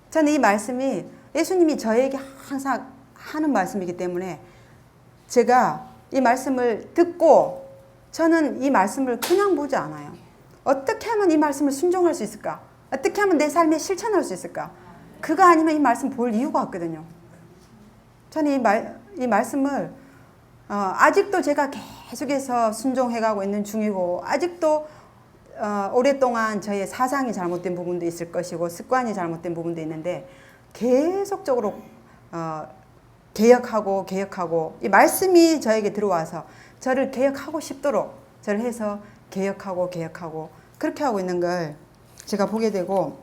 저는 이 말씀이 예수님이 저에게 항상 하는 말씀이기 때문에 제가 이 말씀을 듣고 저는 이 말씀을 그냥 보지 않아요. 어떻게 하면 이 말씀을 순종할 수 있을까? 어떻게 하면 내 삶에 실천할 수 있을까? 그거 아니면 이 말씀 볼 이유가 없거든요. 저는 이 말씀을 아직도 제가 계속해서 순종해가고 있는 중이고 아직도 오랫동안 저의 사상이 잘못된 부분도 있을 것이고 습관이 잘못된 부분도 있는데 계속적으로 개혁하고 이 말씀이 저에게 들어와서 저를 개혁하고 싶도록 저를 해서 개혁하고 그렇게 하고 있는 걸 제가 보게 되고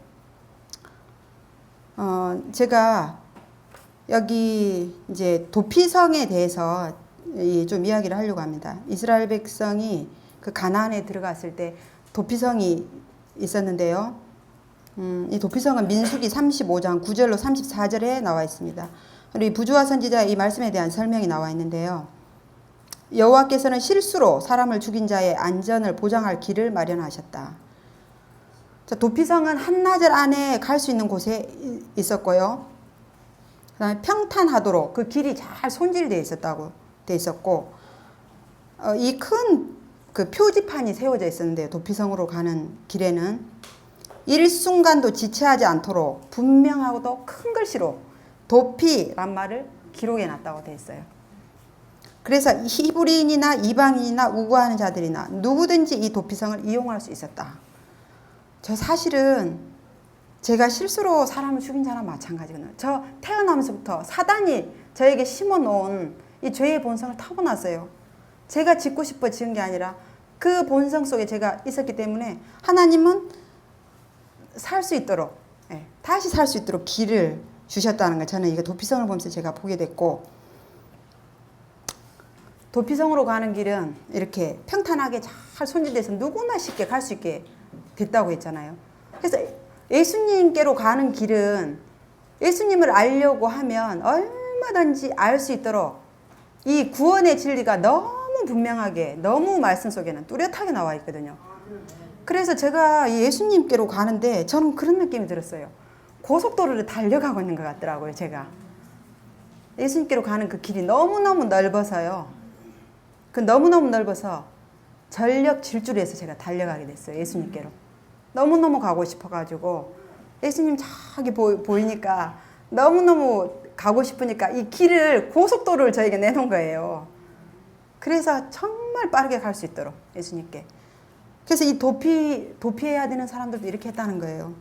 제가 여기 이제 도피성에 대해서 좀 이야기를 하려고 합니다. 이스라엘 백성이 그 가나안에 들어갔을 때 도피성이 있었는데요. 이 도피성은 민수기 35장 9절로 34절에 나와 있습니다. 그리고 부조와 선지자 이 말씀에 대한 설명이 나와 있는데요. 여호와께서는 실수로 사람을 죽인 자의 안전을 보장할 길을 마련하셨다. 자, 도피성은 한나절 안에 갈 수 있는 곳에 있었고요. 그다음에 평탄하도록 그 길이 잘 손질되어 있었고 이 큰 그 표지판이 세워져 있었는데 도피성으로 가는 길에는 일순간도 지체하지 않도록 분명하고도 큰 글씨로 도피란 말을 기록해 놨다고 되어 있어요. 그래서 히브리인이나 이방인이나 우고하는 자들이나 누구든지 이 도피성을 이용할 수 있었다. 저 사실은 제가 실수로 사람을 죽인 자랑 마찬가지거든요. 저 태어나면서부터 사단이 저에게 심어놓은 이 죄의 본성을 타고났어요. 제가 짓고 싶어 지은 게 아니라 그 본성 속에 제가 있었기 때문에 하나님은 살 수 있도록 다시 살 수 있도록 길을 주셨다는 걸 저는 이게 도피성을 보면서 제가 보게 됐고 도피성으로 가는 길은 이렇게 평탄하게 잘 손질돼서 누구나 쉽게 갈 수 있게 됐다고 했잖아요. 그래서 예수님께로 가는 길은 예수님을 알려고 하면 얼마든지 알 수 있도록 이 구원의 진리가 너무 분명하게 너무 말씀 속에는 뚜렷하게 나와 있거든요. 그래서 제가 예수님께로 가는데 저는 그런 느낌이 들었어요. 고속도로를 달려가고 있는 것 같더라고요. 제가 예수님께로 가는 그 길이 너무너무 넓어서요. 그 너무너무 넓어서 전력 질주해서 제가 달려가게 됐어요. 예수님께로. 너무너무 가고 싶어가지고 예수님 저기 보이니까 너무너무 가고 싶으니까 이 길을 고속도로를 저에게 내놓은 거예요. 그래서 정말 빠르게 갈 수 있도록 예수님께. 그래서 이 도피해야 되는 사람들도 이렇게 했다는 거예요.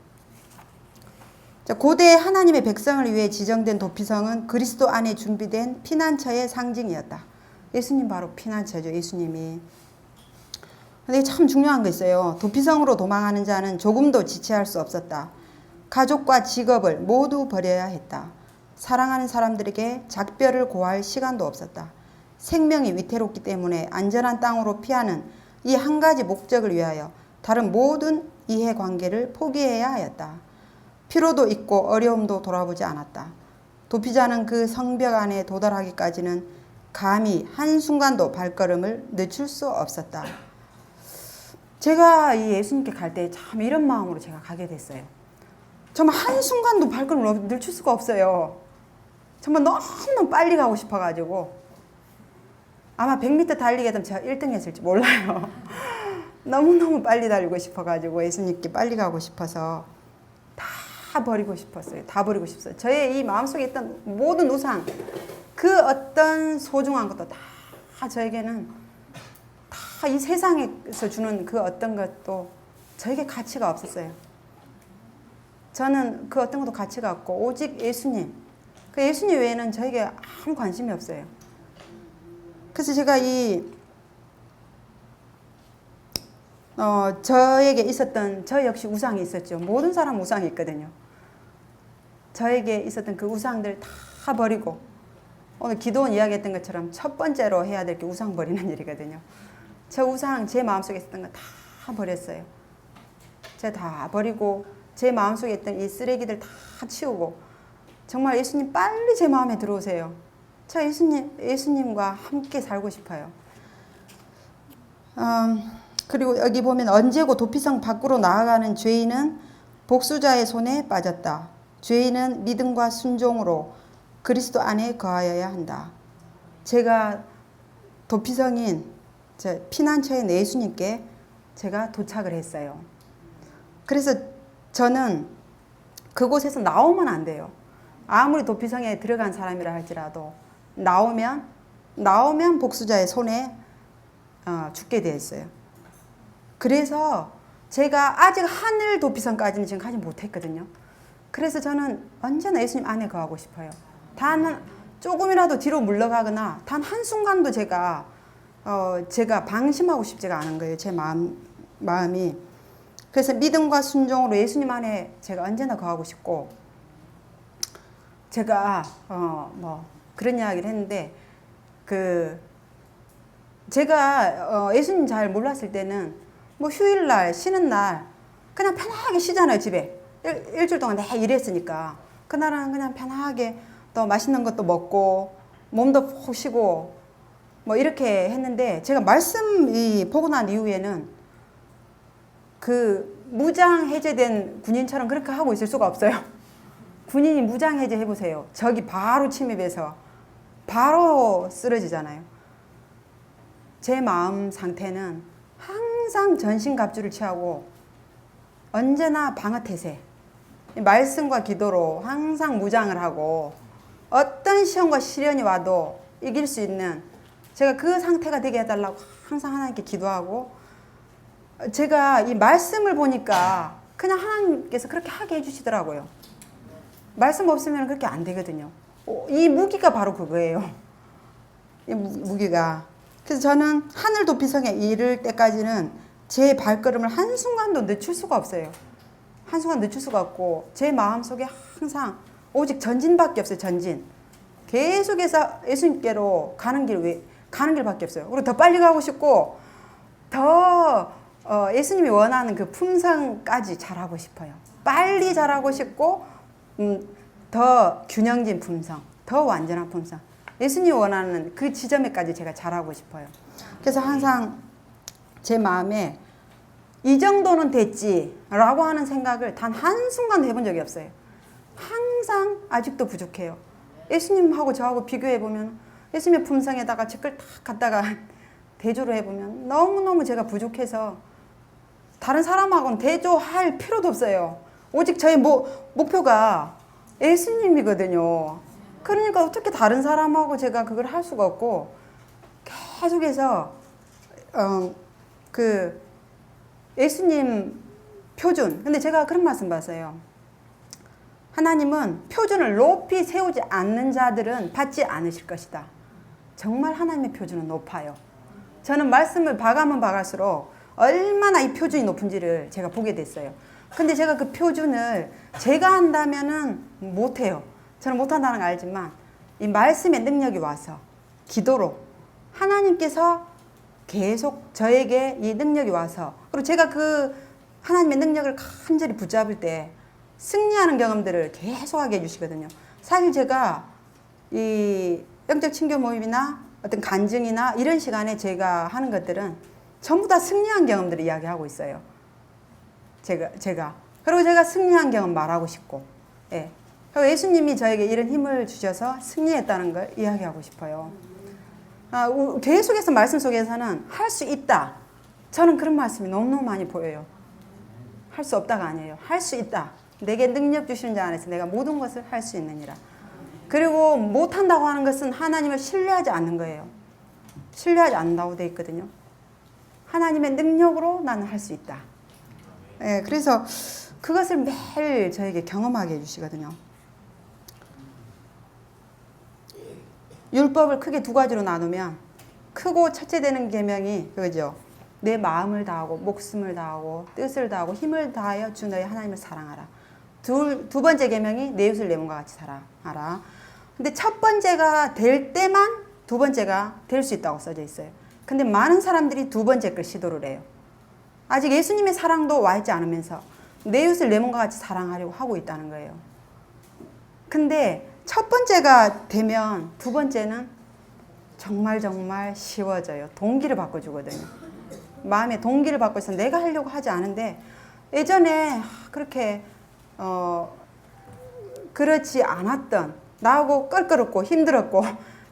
자, 고대 하나님의 백성을 위해 지정된 도피성은 그리스도 안에 준비된 피난처의 상징이었다. 예수님 바로 피난처죠. 예수님이. 근데 참 중요한 거 있어요. 도피성으로 도망하는 자는 조금도 지체할 수 없었다. 가족과 직업을 모두 버려야 했다. 사랑하는 사람들에게 작별을 고할 시간도 없었다. 생명이 위태롭기 때문에 안전한 땅으로 피하는 이 한 가지 목적을 위하여 다른 모든 이해관계를 포기해야 하였다. 피로도 있고 어려움도 돌아보지 않았다. 도피자는 그 성벽 안에 도달하기까지는 감히 한순간도 발걸음을 늦출 수 없었다. 제가 이 예수님께 갈 때 참 이런 마음으로 제가 가게 됐어요. 정말 한순간도 발걸음을 늦출 수가 없어요. 정말 너무너무 빨리 가고 싶어가지고 아마 100m 달리게 되면 제가 1등 했을지 몰라요. 너무너무 빨리 달리고 싶어가지고 예수님께 빨리 가고 싶어서 다 버리고 싶었어요. 다 버리고 싶었어요. 저의 이 마음속에 있던 모든 우상, 그 어떤 소중한 것도 다 저에게는 다 이 세상에서 주는 그 어떤 것도 저에게 가치가 없었어요. 저는 그 어떤 것도 가치가 없고 오직 예수님, 그 예수님 외에는 저에게 아무 관심이 없어요. 그래서 제가 저에게 있었던, 저 역시 우상이 있었죠. 모든 사람 우상이 있거든요. 저에게 있었던 그 우상들 다 버리고, 오늘 기도원 이야기했던 것처럼 첫 번째로 해야 될 게 우상 버리는 일이거든요. 저 우상, 제 마음속에 있었던 거 다 버렸어요. 제가 다 버리고 제 마음속에 있던 이 쓰레기들 다 치우고 정말 예수님 빨리 제 마음에 들어오세요. 저 예수님과 함께 살고 싶어요. 그리고 여기 보면 언제고 도피성 밖으로 나아가는 죄인은 복수자의 손에 빠졌다. 죄인은 믿음과 순종으로 그리스도 안에 거하여야 한다. 제가 도피성인 피난처인 예수님께 제가 도착을 했어요. 그래서 저는 그곳에서 나오면 안 돼요. 아무리 도피성에 들어간 사람이라 할지라도 나오면 복수자의 손에 죽게 되어 있어요. 그래서 제가 아직 하늘 도피성까지는 지금 가지 못했거든요. 그래서 저는 언제나 예수님 안에 거하고 싶어요. 단 조금이라도 뒤로 물러가거나 단 한순간도 제가 방심하고 싶지가 않은 거예요. 제 마음이. 그래서 믿음과 순종으로 예수님 안에 제가 언제나 거하고 싶고, 제가 그런 이야기를 했는데, 제가 예수님 잘 몰랐을 때는 휴일날 쉬는 날 그냥 편하게 쉬잖아요. 집에 일주일 동안 내가 일했으니까 그날은 그냥 편하게 또 맛있는 것도 먹고 몸도 푹 쉬고 이렇게 했는데, 제가 말씀이 보고 난 이후에는 그 무장 해제된 군인처럼 그렇게 하고 있을 수가 없어요. 군인이 무장 해제 해보세요. 적이 바로 침입해서 바로 쓰러지잖아요. 제 마음 상태는 항상 전신갑주를 취하고 언제나 방어태세, 말씀과 기도로 항상 무장을 하고 어떤 시험과 시련이 와도 이길 수 있는, 제가 그 상태가 되게 해달라고 항상 하나님께 기도하고, 제가 이 말씀을 보니까 그냥 하나님께서 그렇게 하게 해주시더라고요. 말씀 없으면 그렇게 안 되거든요. 이 무기가 바로 그거예요. 이 무기가. 그래서 저는 하늘 도피성에 이를 때까지는 제 발걸음을 한순간도 늦출 수가 없어요. 한순간 늦출 수가 없고, 제 마음속에 항상 오직 전진밖에 없어요. 전진. 계속해서 예수님께로 가는 길밖에 없어요. 그리고 더 빨리 가고 싶고, 더 예수님이 원하는 그 품성까지 잘하고 싶어요. 빨리 잘하고 싶고, 더 균형진 품성, 더 완전한 품성. 예수님이 원하는 그 지점에까지 제가 잘하고 싶어요. 그래서 항상 제 마음에 이 정도는 됐지라고 하는 생각을 단 한순간도 해본 적이 없어요. 항상 아직도 부족해요. 예수님하고 저하고 비교해보면 예수님의 품성에다가 책을 탁 갖다가 대조를 해보면 너무너무 제가 부족해서 다른 사람하고는 대조할 필요도 없어요. 오직 저의 목표가 예수님이거든요. 그러니까 어떻게 다른 사람하고 제가 그걸 할 수가 없고 계속해서 그 예수님 표준. 근데 제가 그런 말씀 봤어요. 하나님은 표준을 높이 세우지 않는 자들은 받지 않으실 것이다. 정말 하나님의 표준은 높아요. 저는 말씀을 봐가면 봐갈수록 얼마나 이 표준이 높은지를 제가 보게 됐어요. 근데 제가 그 표준을 제가 한다면은 못해요. 저는 못한다는 걸 알지만 이 말씀의 능력이 와서 기도로 하나님께서 계속 저에게 이 능력이 와서 그리고 제가 그 하나님의 능력을 간절히 붙잡을 때 승리하는 경험들을 계속하게 해주시거든요. 사실 제가 이 영적 친교 모임이나 어떤 간증이나 이런 시간에 제가 하는 것들은 전부 다 승리한 경험들을 이야기하고 있어요. 제가. 그리고 제가 승리한 경험 말하고 싶고, 예. 그리고 예수님이 저에게 이런 힘을 주셔서 승리했다는 걸 이야기하고 싶어요. 계속해서 말씀 속에서는 할 수 있다. 저는 그런 말씀이 너무너무 많이 보여요. 할 수 없다가 아니에요. 할 수 있다. 내게 능력 주시는 자 안에서 내가 모든 것을 할 수 있느니라. 그리고 못한다고 하는 것은 하나님을 신뢰하지 않는 거예요. 신뢰하지 않는다고 되어 있거든요. 하나님의 능력으로 나는 할 수 있다. 예, 그래서 그것을 매일 저에게 경험하게 해주시거든요. 율법을 크게 두 가지로 나누면 크고 첫째 되는 계명이 그거죠. 내 마음을 다하고 목숨을 다하고 뜻을 다하고 힘을 다하여 주 너의 하나님을 사랑하라. 두 번째 계명이 내 이웃을 내 몸과 같이 사랑하라. 근데 첫 번째가 될 때만 두 번째가 될 수 있다고 써져 있어요. 근데 많은 사람들이 두 번째 걸 시도를 해요. 아직 예수님의 사랑도 와 있지 않으면서 내 이웃을 내 몸과 같이 사랑하려고 하고 있다는 거예요. 근데 첫 번째가 되면 두 번째는 정말 쉬워져요. 동기를 바꿔주거든요. 마음의 동기를 바꿔서 내가 하려고 하지 않은데 예전에 그렇게 그렇지 않았던 나하고 껄끄럽고 힘들었고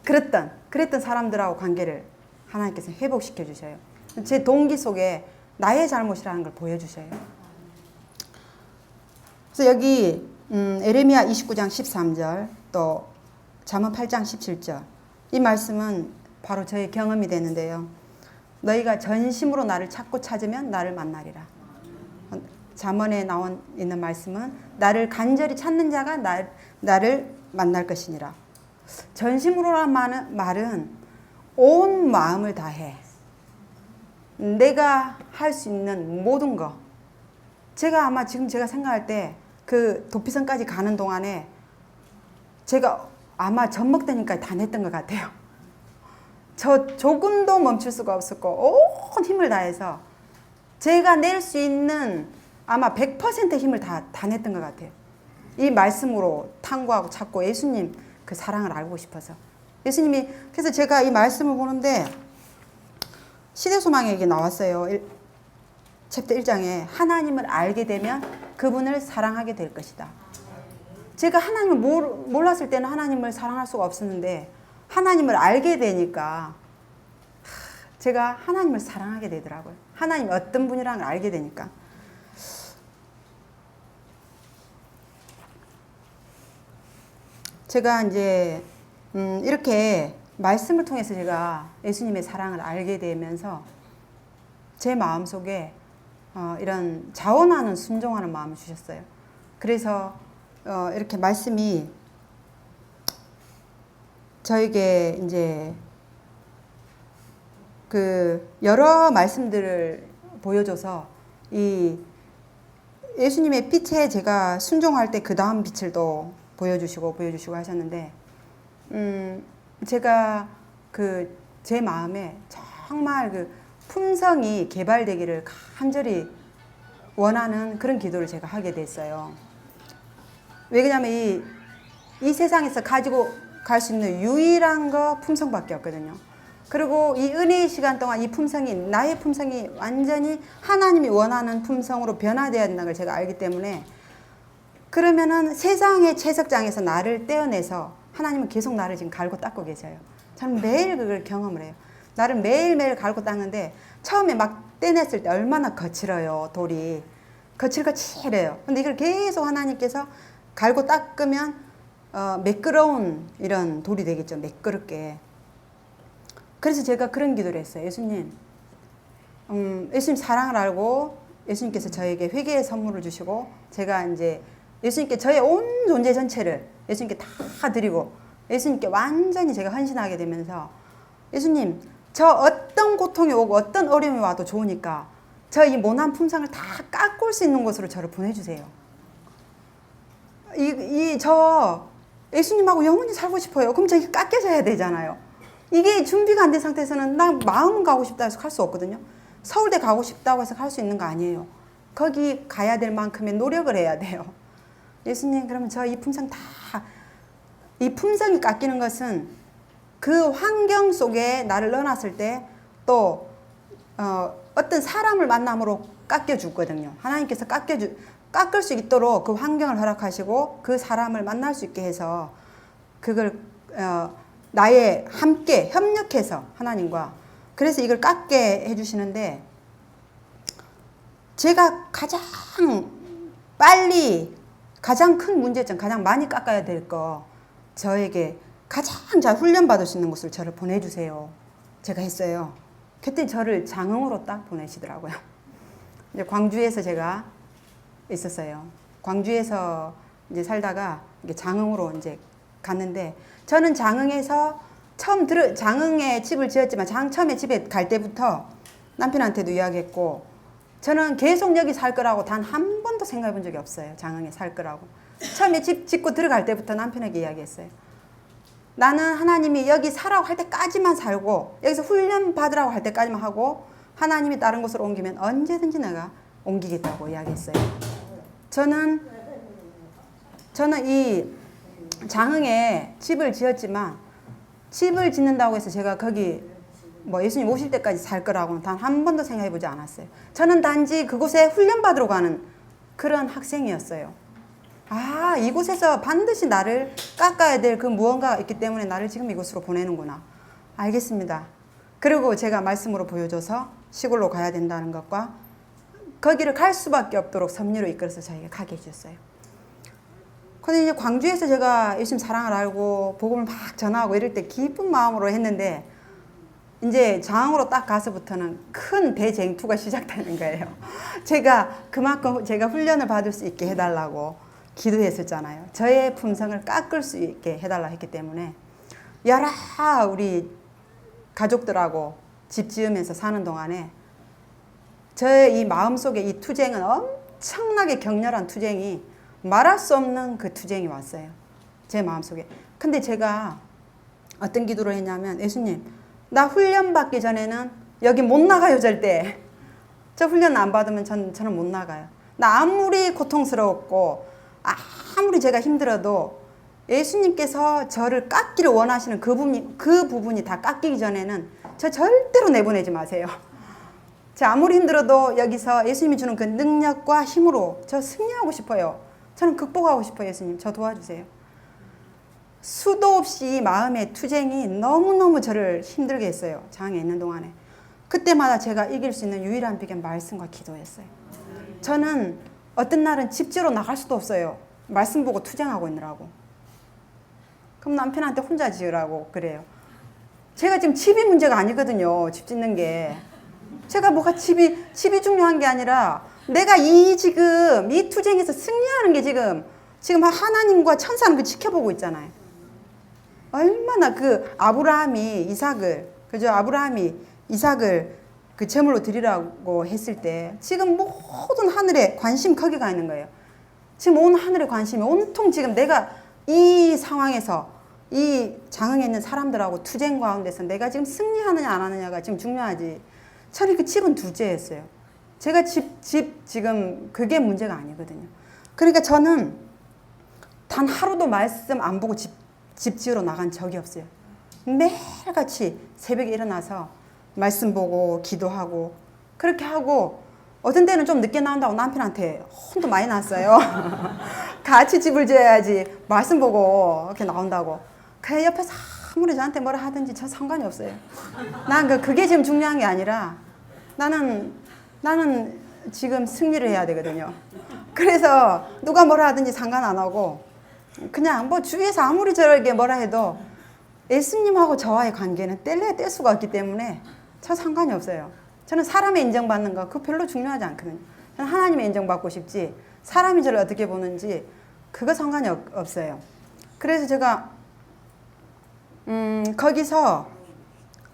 그랬던 사람들하고 관계를 하나님께서 회복시켜 주셔요. 제 동기 속에 나의 잘못이라는 걸 보여주셔요. 그래서 여기 에레미야 29장 13절 또 잠언 8장 17절 이 말씀은 바로 저의 경험이 되는데요. 너희가 전심으로 나를 찾고 찾으면 나를 만나리라. 잠언에 나온 있는 말씀은 나를 간절히 찾는 자가 나를 만날 것이니라. 전심으로라는 말은 온 마음을 다해 내가 할 수 있는 모든 거. 제가 아마 지금 제가 생각할 때 그 도피성까지 가는 동안에 제가 아마 젖먹다니까 다 냈던 것 같아요. 저 조금도 멈출 수가 없었고 온 힘을 다해서 제가 낼 수 있는 아마 100% 힘을 다 냈던 것 같아요. 이 말씀으로 탐구하고 찾고 예수님 그 사랑을 알고 싶어서 예수님이 그래서 제가 이 말씀을 보는데 시대소망에 이게 나왔어요. 챕터 1장에 하나님을 알게 되면 그분을 사랑하게 될 것이다. 제가 하나님을 몰랐을 때는 하나님을 사랑할 수가 없었는데 하나님을 알게 되니까 제가 하나님을 사랑하게 되더라고요. 하나님이 어떤 분이라는 걸 알게 되니까. 제가 이제 이렇게 말씀을 통해서 제가 예수님의 사랑을 알게 되면서 제 마음속에 이런 자원하는 순종하는 마음을 주셨어요. 그래서 이렇게 말씀이 저에게 이제 그 여러 말씀들을 보여줘서 이 예수님의 빛에 제가 순종할 때 그 다음 빛을 또 보여주시고 하셨는데 제가 그 제 마음에 정말 그 품성이 개발되기를 간절히 원하는 그런 기도를 제가 하게 됐어요. 왜 그러냐면 이 세상에서 가지고 갈 수 있는 유일한 거 품성밖에 없거든요. 그리고 이 은혜의 시간 동안 이 품성이 나의 품성이 완전히 하나님이 원하는 품성으로 변화되어야 된다는 걸 제가 알기 때문에 그러면은 세상의 채석장에서 나를 떼어내서 하나님은 계속 나를 지금 갈고 닦고 계셔요. 저는 매일 그걸 경험을 해요. 나를 매일매일 갈고 닦는데 처음에 막 떼냈을 때 얼마나 거칠어요. 돌이 거칠거칠해요. 근데 이걸 계속 하나님께서 갈고 닦으면 매끄러운 이런 돌이 되겠죠. 매끄럽게. 그래서 제가 그런 기도를 했어요. 예수님, 예수님 사랑을 알고 예수님께서 저에게 회개의 선물을 주시고 제가 이제 예수님께 저의 온 존재 전체를 예수님께 다 드리고 예수님께 완전히 제가 헌신하게 되면서 예수님, 저 어떤 고통이 오고 어떤 어려움이 와도 좋으니까 저 이 모난 품상을 다 깎을 수 있는 곳으로 저를 보내주세요. 저 예수님하고 영원히 살고 싶어요. 그럼 저기 깎여져야 되잖아요. 이게 준비가 안 된 상태에서는 나 마음은 가고 싶다 해서 갈 수 없거든요. 서울대 가고 싶다고 해서 갈 수 있는 거 아니에요. 거기 가야 될 만큼의 노력을 해야 돼요. 예수님, 그러면 저 이 품상 이 품성이 깎이는 것은 그 환경 속에 나를 넣어놨을 때 또 어떤 사람을 만남으로 깎여주거든요. 하나님께서 깎을 수 있도록 그 환경을 허락하시고 그 사람을 만날 수 있게 해서 그걸 나의 함께 협력해서 하나님과 그래서 이걸 깎게 해주시는데 제가 가장 빨리 가장 큰 문제점 가장 많이 깎아야 될 거 저에게 가장 잘 훈련받을 수 있는 곳을 저를 보내주세요. 제가 했어요. 그때 저를 장흥으로 딱 보내시더라고요. 이제 광주에서 제가 있었어요. 광주에서 이제 살다가 이제 장흥으로 이제 갔는데 저는 장흥에서 장흥에 집을 지었지만 처음에 집에 갈 때부터 남편한테도 이야기했고 저는 계속 여기 살 거라고 단 한 번도 생각해 본 적이 없어요. 장흥에 살 거라고. 처음에 집 짓고 들어갈 때부터 남편에게 이야기했어요. 나는 하나님이 여기 살라고 할 때까지만 살고 여기서 훈련 받으라고 할 때까지만 하고 하나님이 다른 곳으로 옮기면 언제든지 내가 옮기겠다고 이야기했어요. 저는 이 장흥에 집을 지었지만 집을 짓는다고 해서 제가 거기 뭐 예수님 오실 때까지 살 거라고는 단 한 번도 생각해 보지 않았어요. 저는 단지 그곳에 훈련 받으러 가는 그런 학생이었어요. 아, 이곳에서 반드시 나를 깎아야 될 그 무언가가 있기 때문에 나를 지금 이곳으로 보내는구나. 알겠습니다. 그리고 제가 말씀으로 보여줘서 시골로 가야 된다는 것과 거기를 갈 수밖에 없도록 섭리로 이끌어서 저에게 가게 해주셨어요. 근데 이제 광주에서 제가 예수님 사랑을 알고 복음을 막 전하고 이럴 때 기쁜 마음으로 했는데 이제 장흥으로 딱 가서부터는 큰 대쟁투가 시작되는 거예요. 그만큼 제가 훈련을 받을 수 있게 해달라고 기도했었잖아요. 저의 품성을 깎을 수 있게 해달라 했기 때문에 여러 우리 가족들하고 집 지으면서 사는 동안에 저의 이 마음속에 이 투쟁은 엄청나게 격렬한 투쟁이 말할 수 없는 그 투쟁이 왔어요. 제 마음속에. 근데 제가 어떤 기도를 했냐면 예수님 나 훈련 받기 전에는 여기 못 나가요 절대. 저 훈련 안 받으면 저는 못 나가요. 나 아무리 고통스럽고 아무리 제가 힘들어도 예수님께서 저를 깎기를 원하시는 그 부분이 다 깎이기 전에는 저 절대로 내보내지 마세요. 제가 아무리 힘들어도 여기서 예수님이 주는 그 능력과 힘으로 저 승리하고 싶어요. 저는 극복하고 싶어요. 예수님 저 도와주세요. 수도 없이 마음의 투쟁이 너무너무 저를 힘들게 했어요. 장에 있는 동안에. 그때마다 제가 이길 수 있는 유일한 비결은 말씀과 기도였어요. 저는 어떤 날은 집지로 나갈 수도 없어요. 말씀 보고 투쟁하고 있느라고. 그럼 남편한테 혼자 지으라고 그래요. 제가 지금 집이 문제가 아니거든요. 집 짓는 게. 제가 뭐가 집이 중요한 게 아니라 내가 지금 이 투쟁에서 승리하는 게 지금 하나님과 천사는 그 지켜보고 있잖아요. 얼마나 그 아브라함이 이삭을 그 제물로 드리라고 했을 때 지금 모든 하늘에 관심 거기가 있는 거예요. 지금 온 하늘의 관심이 온통 지금 내가 이 상황에서 이 장흥에 있는 사람들하고 투쟁 가운데서 내가 지금 승리하느냐 안 하느냐가 지금 중요하지. 저는 그 집은 둘째였어요. 제가 지금 그게 문제가 아니거든요. 그러니까 저는 단 하루도 말씀 안 보고 집 지으러 나간 적이 없어요. 매일같이 새벽에 일어나서 말씀 보고 기도하고 그렇게 하고 어떤 때는 좀 늦게 나온다고 남편한테 혼도 많이 났어요. 같이 집을 지어야지 말씀 보고 이렇게 나온다고. 그래 옆에서 아무리 저한테 뭐라 하든지 저 상관이 없어요. 난 그게 지금 중요한 게 아니라 나는 지금 승리를 해야 되거든요. 그래서 누가 뭐라 하든지 상관 안 하고 그냥 뭐 주위에서 아무리 저에게 뭐라 해도 예수님하고 저와의 관계는 뗄래야 뗄 수가 없기 때문에 저 상관이 없어요. 저는 사람의 인정받는 거 그거 별로 중요하지 않거든요. 저는 하나님의 인정받고 싶지 사람이 저를 어떻게 보는지 그거 상관이 없어요. 그래서 제가 거기서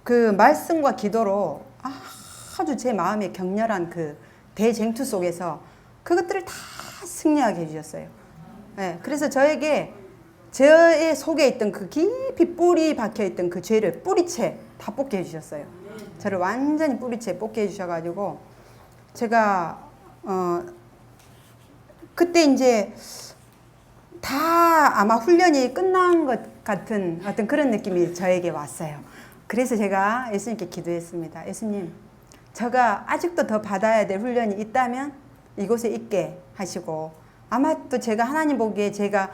그 말씀과 기도로 아주 제 마음에 격렬한 그 대쟁투 속에서 그것들을 다 승리하게 해주셨어요. 네, 그래서 저에게 저의 속에 있던 그 깊이 뿌리 박혀있던 그 죄를 뿌리채 다 뽑게 해주셨어요. 저를 완전히 뿌리채 뽑게 해주셔가지고 제가 그때 이제 다 아마 훈련이 끝난 것 같은 어떤 그런 느낌이 저에게 왔어요. 그래서 제가 예수님께 기도했습니다. 예수님, 제가 아직도 더 받아야 될 훈련이 있다면 이곳에 있게 하시고 아마 또 제가 하나님 보기에 제가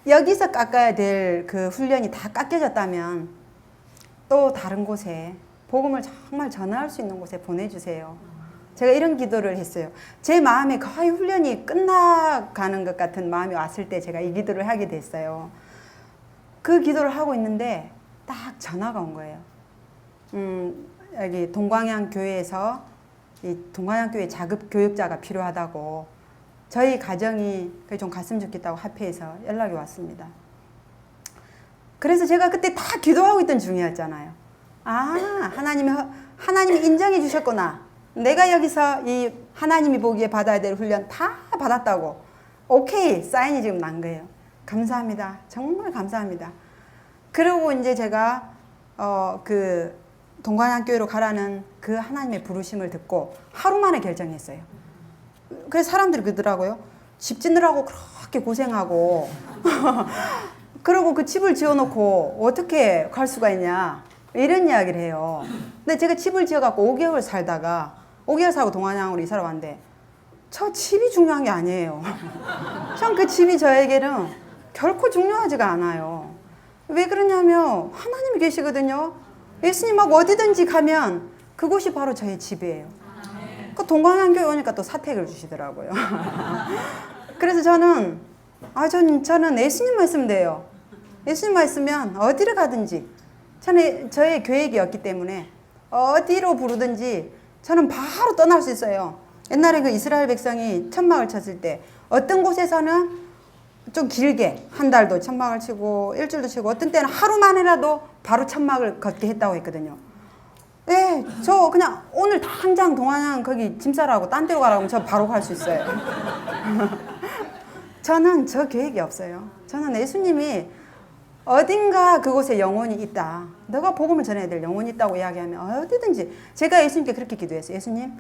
여기서 깎아야 될 그 훈련이 다 깎여졌다면 또 다른 곳에 복음을 정말 전할 수 있는 곳에 보내주세요. 제가 이런 기도를 했어요. 제 마음에 거의 훈련이 끝나가는 것 같은 마음이 왔을 때 제가 이 기도를 하게 됐어요. 그 기도를 하고 있는데 딱 전화가 온 거예요. 여기 동광양 교회에서 이 동광양 교회 자급 교육자가 필요하다고 저희 가정이 좀 갔으면 좋겠다고 합회에서 연락이 왔습니다. 그래서 제가 그때 다 기도하고 있던 중이었잖아요. 하나님이 인정해 주셨구나. 내가 여기서 이 하나님이 보기에 받아야 될 훈련 다 받았다고. 오케이, 사인이 지금 난 거예요. 감사합니다. 정말 감사합니다. 그리고 이제 제가 그 동광양교회로 가라는 그 하나님의 부르심을 듣고 하루 만에 결정했어요. 그래서 사람들이 그러더라고요. 집 짓느라고 그렇게 고생하고 그리고 그 집을 지어놓고 어떻게 갈 수가 있냐 이런 이야기를 해요. 근데 제가 집을 지어갖고 5개월 살다가 5개월 살고 동안양으로 이사를 왔는데 저 집이 중요한 게 아니에요. 전 그 집이 저에게는 결코 중요하지가 않아요. 왜 그러냐면 하나님이 계시거든요. 예수님하고 어디든지 가면 그곳이 바로 저의 집이에요. 그 동광양교회 오니까 또 사택을 주시더라고요. 그래서 저는 예수님만 있으면 돼요. 예수님만 있으면 어디를 가든지 저의 계획이었기 때문에 어디로 부르든지 저는 바로 떠날 수 있어요. 옛날에 그 이스라엘 백성이 천막을 쳤을 때 어떤 곳에서는 좀 길게 한 달도 천막을 치고 일주일도 치고 어떤 때는 하루 만이라도 바로 천막을 걷게 했다고 했거든요. 네, 저 그냥 오늘 당장 동안양 거기 짐 싸라고 딴 데로 가라고 하면 저 바로 갈 수 있어요. 저는 저 계획이 없어요. 저는 예수님이 어딘가 그곳에 영혼이 있다. 너가 복음을 전해야 될 영혼이 있다고 이야기하면 어디든지 제가 예수님께 그렇게 기도했어요. 예수님,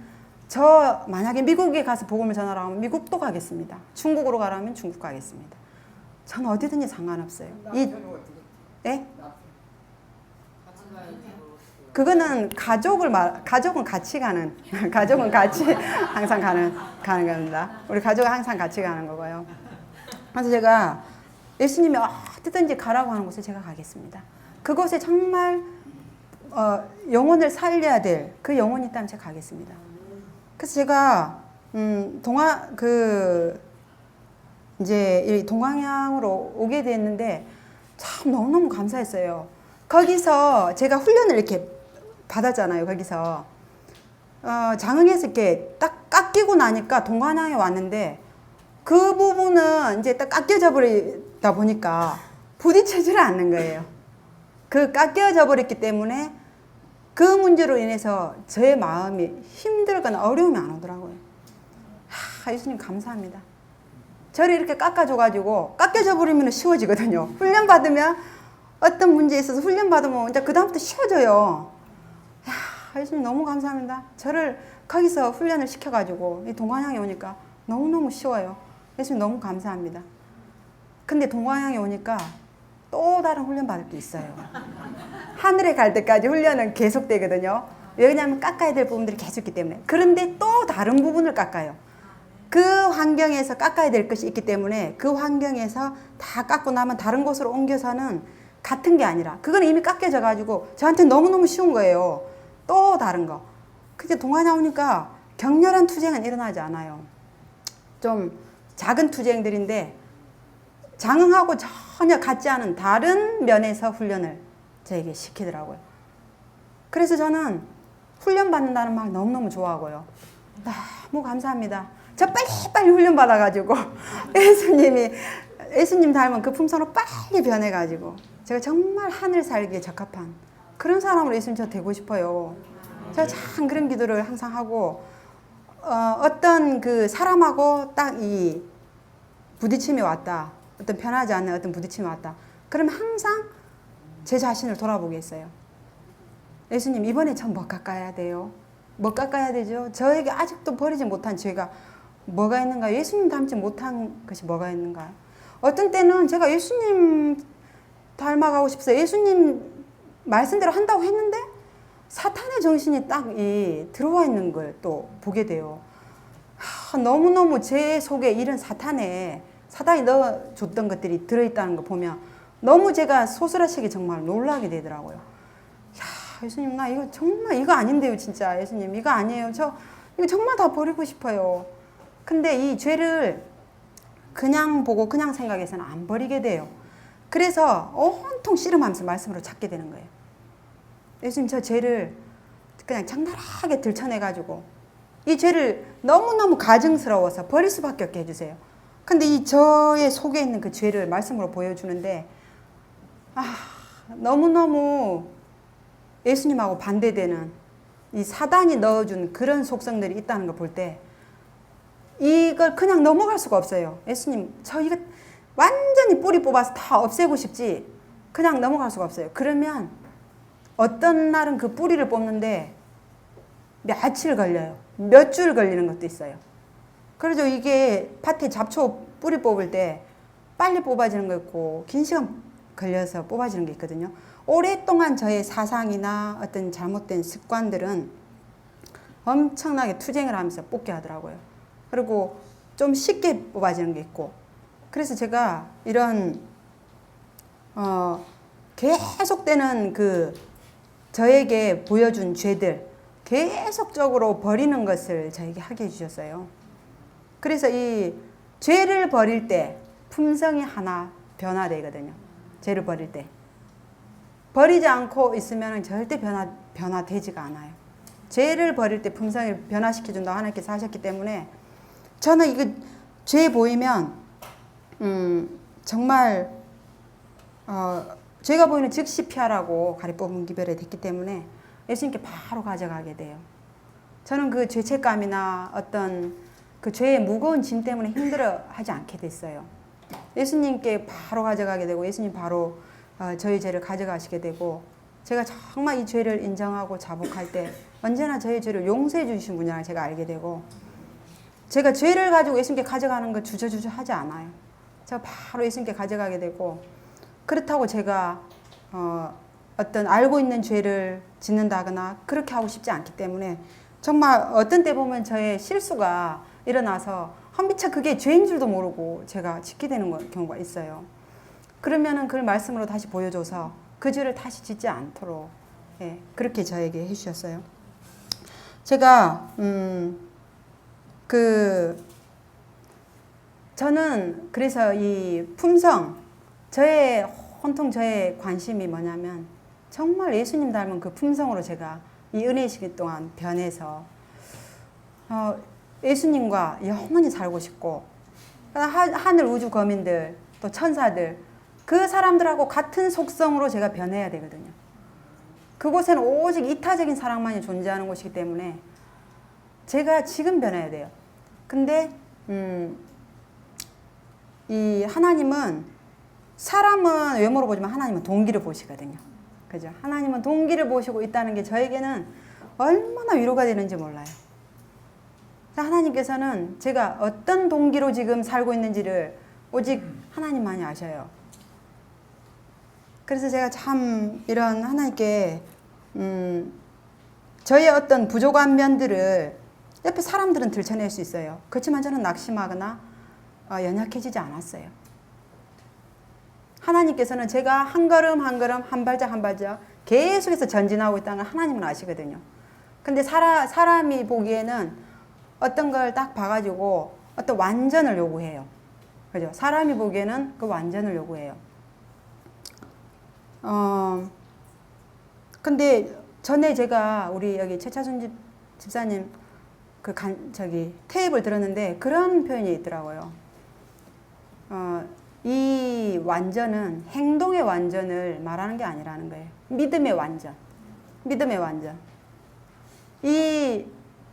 저 만약에 미국에 가서 복음을 전하라고 하면 미국도 가겠습니다. 중국으로 가라면 중국 가겠습니다. 저는 어디든지 상관없어요. 예? 그거는 가족은 같이 가는 가족은 같이 항상 가는 겁니다. 우리 가족은 항상 같이 가는 거고요. 그래서 제가 예수님이 어디든지 가라고 하는 곳에 제가 가겠습니다. 그곳에 정말 영혼을 살려야 될 그 영혼이 있다면 제가 가겠습니다. 그래서 제가 이제 이 동광양으로 오게 됐는데 참 너무너무 감사했어요. 거기서 제가 훈련을 이렇게 받았잖아요. 거기서 장흥에서 이렇게 딱 깎이고 나니까 동광양에 왔는데 그 부분은 이제 딱 깎여져 버리다 보니까 부딪히지를 않는 거예요. 그 깎여져 버렸기 때문에 그 문제로 인해서 제 마음이 힘들거나 어려움이 안 오더라고요. 예수님 감사합니다. 저를 이렇게 깎아줘가지고 깎여져 버리면 쉬워지거든요. 훈련 받으면 어떤 문제에 있어서 훈련 받으면 이제 그 다음부터 쉬워져요. 예수님 너무 감사합니다. 저를 거기서 훈련을 시켜가지고 이 동광양에 오니까 너무너무 쉬워요. 예수님 너무 감사합니다. 근데 동광양에 오니까 또 다른 훈련 받을 게 있어요. 하늘에 갈 때까지 훈련은 계속되거든요. 왜냐하면 깎아야 될 부분들이 계속 있기 때문에. 그런데 또 다른 부분을 깎아요. 그 환경에서 깎아야 될 것이 있기 때문에 그 환경에서 다 깎고 나면 다른 곳으로 옮겨서는 같은 게 아니라 그건 이미 깎여져 가지고 저한테 너무너무 쉬운 거예요. 또 다른 거. 그게 동화 나오니까 격렬한 투쟁은 일어나지 않아요. 좀 작은 투쟁들인데 장응하고 전혀 같지 않은 다른 면에서 훈련을 저에게 시키더라고요. 그래서 저는 훈련 받는다는 말 너무너무 좋아하고요. 너무 감사합니다. 저 빨리빨리 훈련 받아가지고 예수님 닮은 그 품성으로 빨리 변해가지고 제가 정말 하늘 살기에 적합한 그런 사람으로 예수님 저 되고 싶어요. 제가 참 그런 기도를 항상 하고 어떤 그 사람하고 딱 이 부딪힘이 왔다. 어떤 편하지 않는 어떤 부딪힘이 왔다. 그러면 항상 제 자신을 돌아보게 했어요. 예수님 이번에 전 뭐 깎아야 돼요? 뭐 깎아야 되죠? 저에게 아직도 버리지 못한 죄가 뭐가 있는가요? 예수님 닮지 못한 것이 뭐가 있는가요? 어떤 때는 제가 예수님 닮아가고 싶어서 예수님 말씀대로 한다고 했는데 사탄의 정신이 딱 들어와 있는 걸 또 보게 돼요. 너무너무 제 속에 이런 사탄이 넣어줬던 것들이 들어있다는 거 보면 너무 제가 소스라치게 정말 놀라게 되더라고요. 야, 예수님 나 이거 정말 이거 아닌데요 진짜 예수님 이거 아니에요. 저 이거 정말 다 버리고 싶어요. 근데 이 죄를 그냥 보고 그냥 생각해서는 안 버리게 돼요. 그래서 온통 씨름하면서 말씀으로 찾게 되는 거예요. 예수님 저 죄를 그냥 장난하게 들춰내가지고 이 죄를 너무너무 가증스러워서 버릴 수밖에 없게 해주세요. 근데 이 저의 속에 있는 그 죄를 말씀으로 보여주는데 너무너무 예수님하고 반대되는 이 사단이 넣어준 그런 속성들이 있다는 걸 볼 때 이걸 그냥 넘어갈 수가 없어요. 예수님 저 이거 완전히 뿌리 뽑아서 다 없애고 싶지 그냥 넘어갈 수가 없어요. 그러면 어떤 날은 그 뿌리를 뽑는데 며칠 걸려요. 몇 줄 걸리는 것도 있어요. 그래서 이게 밭에 잡초 뿌리 뽑을 때 빨리 뽑아지는 거 있고 긴 시간 걸려서 뽑아지는 게 있거든요. 오랫동안 저의 사상이나 어떤 잘못된 습관들은 엄청나게 투쟁을 하면서 뽑게 하더라고요. 그리고 좀 쉽게 뽑아지는 게 있고 그래서 제가 이런 계속되는 그 저에게 보여준 죄들 계속적으로 버리는 것을 저에게 하게 해주셨어요. 그래서 이 죄를 버릴 때 품성이 하나 변화되거든요. 죄를 버릴 때. 버리지 않고 있으면 절대 변화되지가 않아요. 죄를 버릴 때 품성을 변화시켜준다고 하나님께서 하셨기 때문에 저는 이거 죄 보이면 정말 죄가 보이는 즉시 피하라고 가리뽑은 기별에 됐기 때문에 예수님께 바로 가져가게 돼요. 저는 그 죄책감이나 어떤 그 죄의 무거운 짐 때문에 힘들어하지 않게 됐어요. 예수님께 바로 가져가게 되고 예수님 바로 저희 죄를 가져가시게 되고 제가 정말 이 죄를 인정하고 자복할 때 언제나 저의 죄를 용서해 주신 분이라는 제가 알게 되고 제가 죄를 가지고 예수님께 가져가는 거 주저주저 하지 않아요. 제가 바로 예수님께 가져가게 되고 그렇다고 제가 어떤 알고 있는 죄를 짓는다거나 그렇게 하고 싶지 않기 때문에 정말 어떤 때 보면 저의 실수가 일어나서 미처 그게 죄인 줄도 모르고 제가 짓게 되는 경우가 있어요. 그러면은 그걸 말씀으로 다시 보여줘서 그 죄를 다시 짓지 않도록 그렇게 저에게 해주셨어요. 제가 저는 그래서 이 품성 온통 저의 관심이 뭐냐면 정말 예수님 닮은 그 품성으로 제가 이 은혜 시기 동안 변해서 예수님과 영원히 살고 싶고 하늘 우주 거민들 또 천사들 그 사람들하고 같은 속성으로 제가 변해야 되거든요. 그곳에는 오직 이타적인 사랑만이 존재하는 곳이기 때문에 제가 지금 변해야 돼요. 근데 이 하나님은 사람은 외모로 보지만 하나님은 동기를 보시거든요. 그죠? 하나님은 동기를 보시고 있다는 게 저에게는 얼마나 위로가 되는지 몰라요. 하나님께서는 제가 어떤 동기로 지금 살고 있는지를 오직 하나님만이 아셔요. 그래서 제가 참 이런 하나님께 저의 어떤 부족한 면들을 옆에 사람들은 들춰낼 수 있어요. 그렇지만 저는 낙심하거나 연약해지지 않았어요. 하나님께서는 제가 한 걸음 한 걸음 한 발짝 한 발짝 계속해서 전진하고 있다는 걸 하나님은 아시거든요. 근데 사람이 보기에는 어떤 걸 딱 봐가지고 어떤 완전을 요구해요. 그죠? 사람이 보기에는 그 완전을 요구해요. 근데 전에 제가 우리 여기 최차순 집사님 테이프를 들었는데 그런 표현이 있더라고요. 이 완전은 행동의 완전을 말하는 게 아니라는 거예요. 믿음의 완전. 믿음의 완전.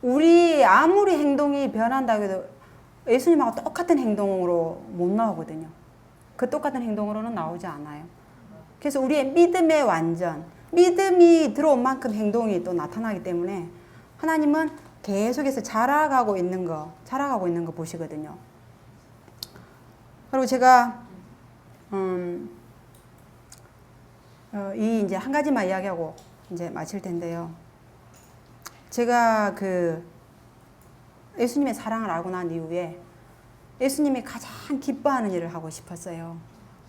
우리 아무리 행동이 변한다고 해도 예수님하고 똑같은 행동으로 못 나오거든요. 그 똑같은 행동으로는 나오지 않아요. 그래서 우리의 믿음의 완전, 믿음이 들어온 만큼 행동이 또 나타나기 때문에 하나님은 계속해서 자라가고 있는 거 보시거든요. 그리고 제가 이제 한 가지만 이야기하고 이제 마칠 텐데요. 제가 예수님의 사랑을 알고 난 이후에 예수님이 가장 기뻐하는 일을 하고 싶었어요.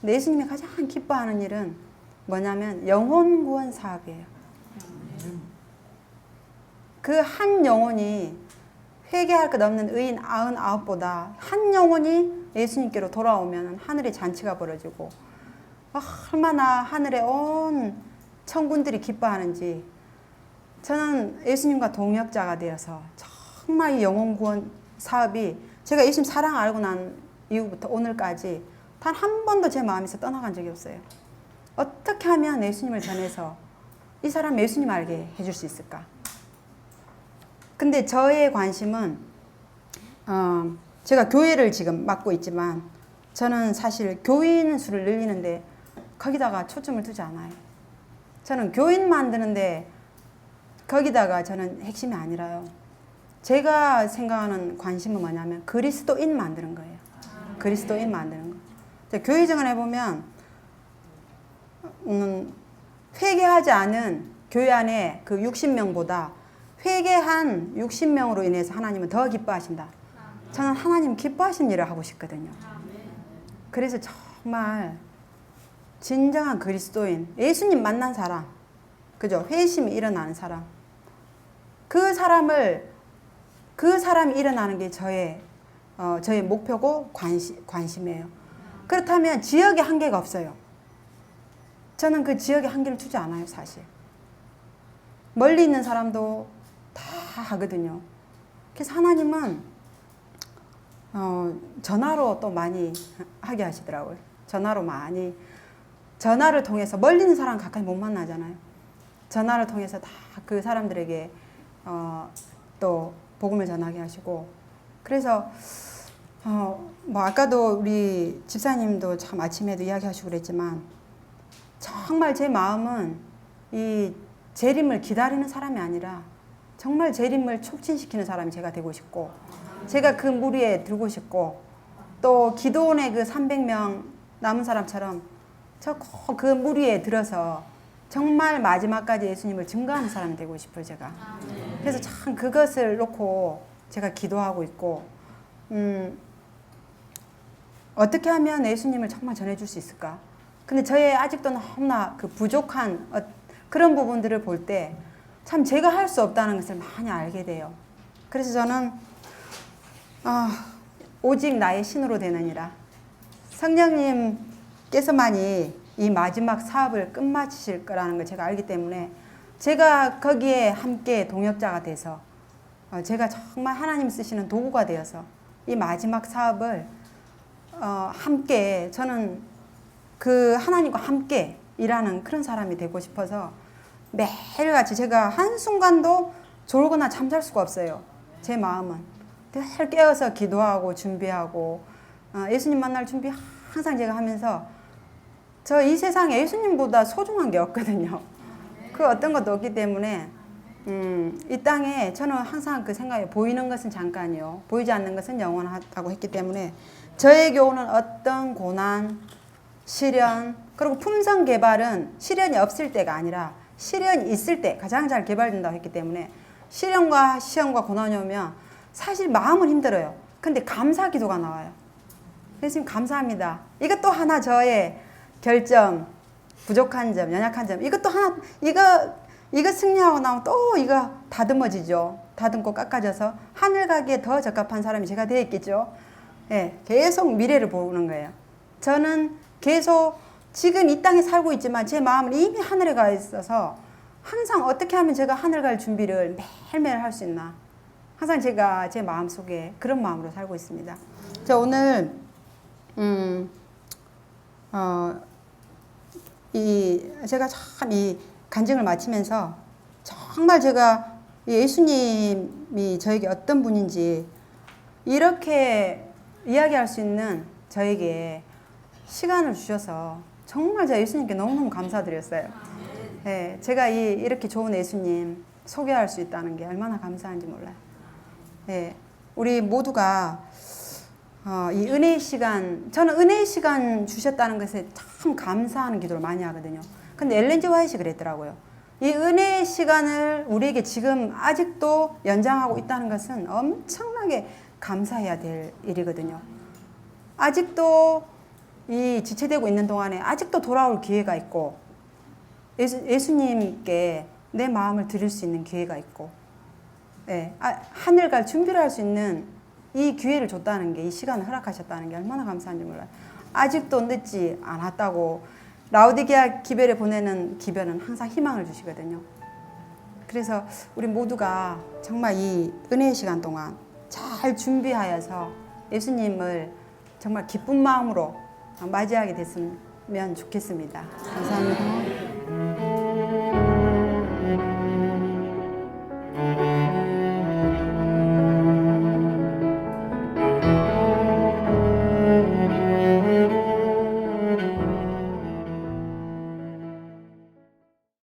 근데 예수님이 가장 기뻐하는 일은 뭐냐면 영혼 구원 사업이에요. 그 한 영혼이 회개할 것 없는 의인 99보다 한 영혼이 예수님께로 돌아오면 하늘의 잔치가 벌어지고 얼마나 하늘의 온 천군들이 기뻐하는지 저는 예수님과 동역자가 되어서 정말 이 영혼 구원 사업이 제가 예수님 사랑 알고 난 이후부터 오늘까지 단 한 번도 제 마음에서 떠나간 적이 없어요. 어떻게 하면 예수님을 전해서 이 사람 예수님 알게 해줄 수 있을까? 근데 저의 관심은 제가 교회를 지금 맡고 있지만 저는 사실 교인 수를 늘리는데 거기다가 초점을 두지 않아요. 저는 교인 만드는데 거기다가 저는 핵심이 아니라요. 제가 생각하는 관심은 뭐냐면 그리스도인 만드는 거예요. 그리스도인 만드는 거. 교회 정원에 보면 회개하지 않은 교회 안에 그 60명보다 회개한 60명으로 인해서 하나님은 더 기뻐하신다. 저는 하나님 기뻐하신 일을 하고 싶거든요. 그래서 정말 진정한 그리스도인, 예수님 만난 사람, 그죠? 회심이 일어나는 사람. 그 사람이 일어나는 게 저의 목표고 관심이에요. 그렇다면 지역에 한계가 없어요. 저는 그 지역에 한계를 두지 않아요, 사실. 멀리 있는 사람도 다 하거든요. 그래서 하나님은 전화로 또 많이 하게 하시더라고요. 전화를 통해서 멀리 있는 사람 가까이 못 만나잖아요. 전화를 통해서 다 그 사람들에게 또 복음을 전하게 하시고 그래서 뭐 아까도 우리 집사님도 참 아침에도 이야기하시고 그랬지만 정말 제 마음은 이 재림을 기다리는 사람이 아니라 정말 재림을 촉진시키는 사람이 제가 되고 싶고 제가 그 무리에 들고 싶고 또 기도원의 그 300명 남은 사람처럼 저 그 무리에 들어서 정말 마지막까지 예수님을 증거하는 사람이 되고 싶어요, 제가. 그래서 참 그것을 놓고 제가 기도하고 있고 어떻게 하면 예수님을 정말 전해줄 수 있을까? 근데 저의 아직도 너무나 그 부족한 그런 부분들을 볼 때 참 제가 할 수 없다는 것을 많이 알게 돼요. 그래서 저는 오직 나의 신으로 되느니라. 성령님께서만이 이 마지막 사업을 끝마치실 거라는 걸 제가 알기 때문에 제가 거기에 함께 동역자가 돼서 제가 정말 하나님 쓰시는 도구가 되어서 이 마지막 사업을 함께 저는 그 하나님과 함께 일하는 그런 사람이 되고 싶어서 매일같이 제가 한순간도 졸거나 잠잘 수가 없어요. 제 마음은 늘 깨어서 기도하고 준비하고 예수님 만날 준비 항상 제가 하면서 저 이 세상에 예수님보다 소중한 게 없거든요. 그 어떤 것도 없기 때문에 이 땅에 저는 항상 그 생각에 보이는 것은 잠깐이요 보이지 않는 것은 영원하다고 했기 때문에 저의 교훈은 어떤 고난, 시련 그리고 품성 개발은 시련이 없을 때가 아니라 시련이 있을 때 가장 잘 개발된다고 했기 때문에 시련과 시험과 고난이 오면 사실 마음은 힘들어요. 근데 감사 기도가 나와요. 예수님 감사합니다. 이것도 하나 저의 결점, 부족한 점, 연약한 점 이것도 하나 이거 승리하고 나면 또 이거 다듬어지죠. 다듬고 깎아져서 하늘 가기에 더 적합한 사람이 제가 되어 있겠죠. 예, 계속 미래를 보는 거예요. 저는 계속 지금 이 땅에 살고 있지만 제 마음은 이미 하늘에 가 있어서 항상 어떻게 하면 제가 하늘 갈 준비를 매일매일 할 수 있나. 항상 제가 제 마음속에 그런 마음으로 살고 있습니다. 저 오늘 제가 참 이 간증을 마치면서 정말 제가 예수님이 저에게 어떤 분인지 이렇게 이야기할 수 있는 저에게 시간을 주셔서 정말 제가 예수님께 너무너무 감사드렸어요. 네, 제가 이렇게 좋은 예수님 소개할 수 있다는 게 얼마나 감사한지 몰라요. 네, 우리 모두가 이 은혜의 시간, 저는 은혜의 시간 주셨다는 것에 참 감사하는 기도를 많이 하거든요. 근데 엘렌 G 화이트가 그랬더라고요. 이 은혜의 시간을 우리에게 지금 아직도 연장하고 있다는 것은 엄청나게 감사해야 될 일이거든요. 아직도 이 지체되고 있는 동안에 아직도 돌아올 기회가 있고 예수님께 내 마음을 드릴 수 있는 기회가 있고 네, 하늘 갈 준비를 할 수 있는 이 기회를 줬다는 게, 이 시간을 허락하셨다는 게 얼마나 감사한지 몰라요. 아직도 늦지 않았다고 라우디게아 기별에 보내는 기별은 항상 희망을 주시거든요. 그래서 우리 모두가 정말 이 은혜의 시간 동안 잘 준비하여서 예수님을 정말 기쁜 마음으로 맞이하게 됐으면 좋겠습니다. 감사합니다.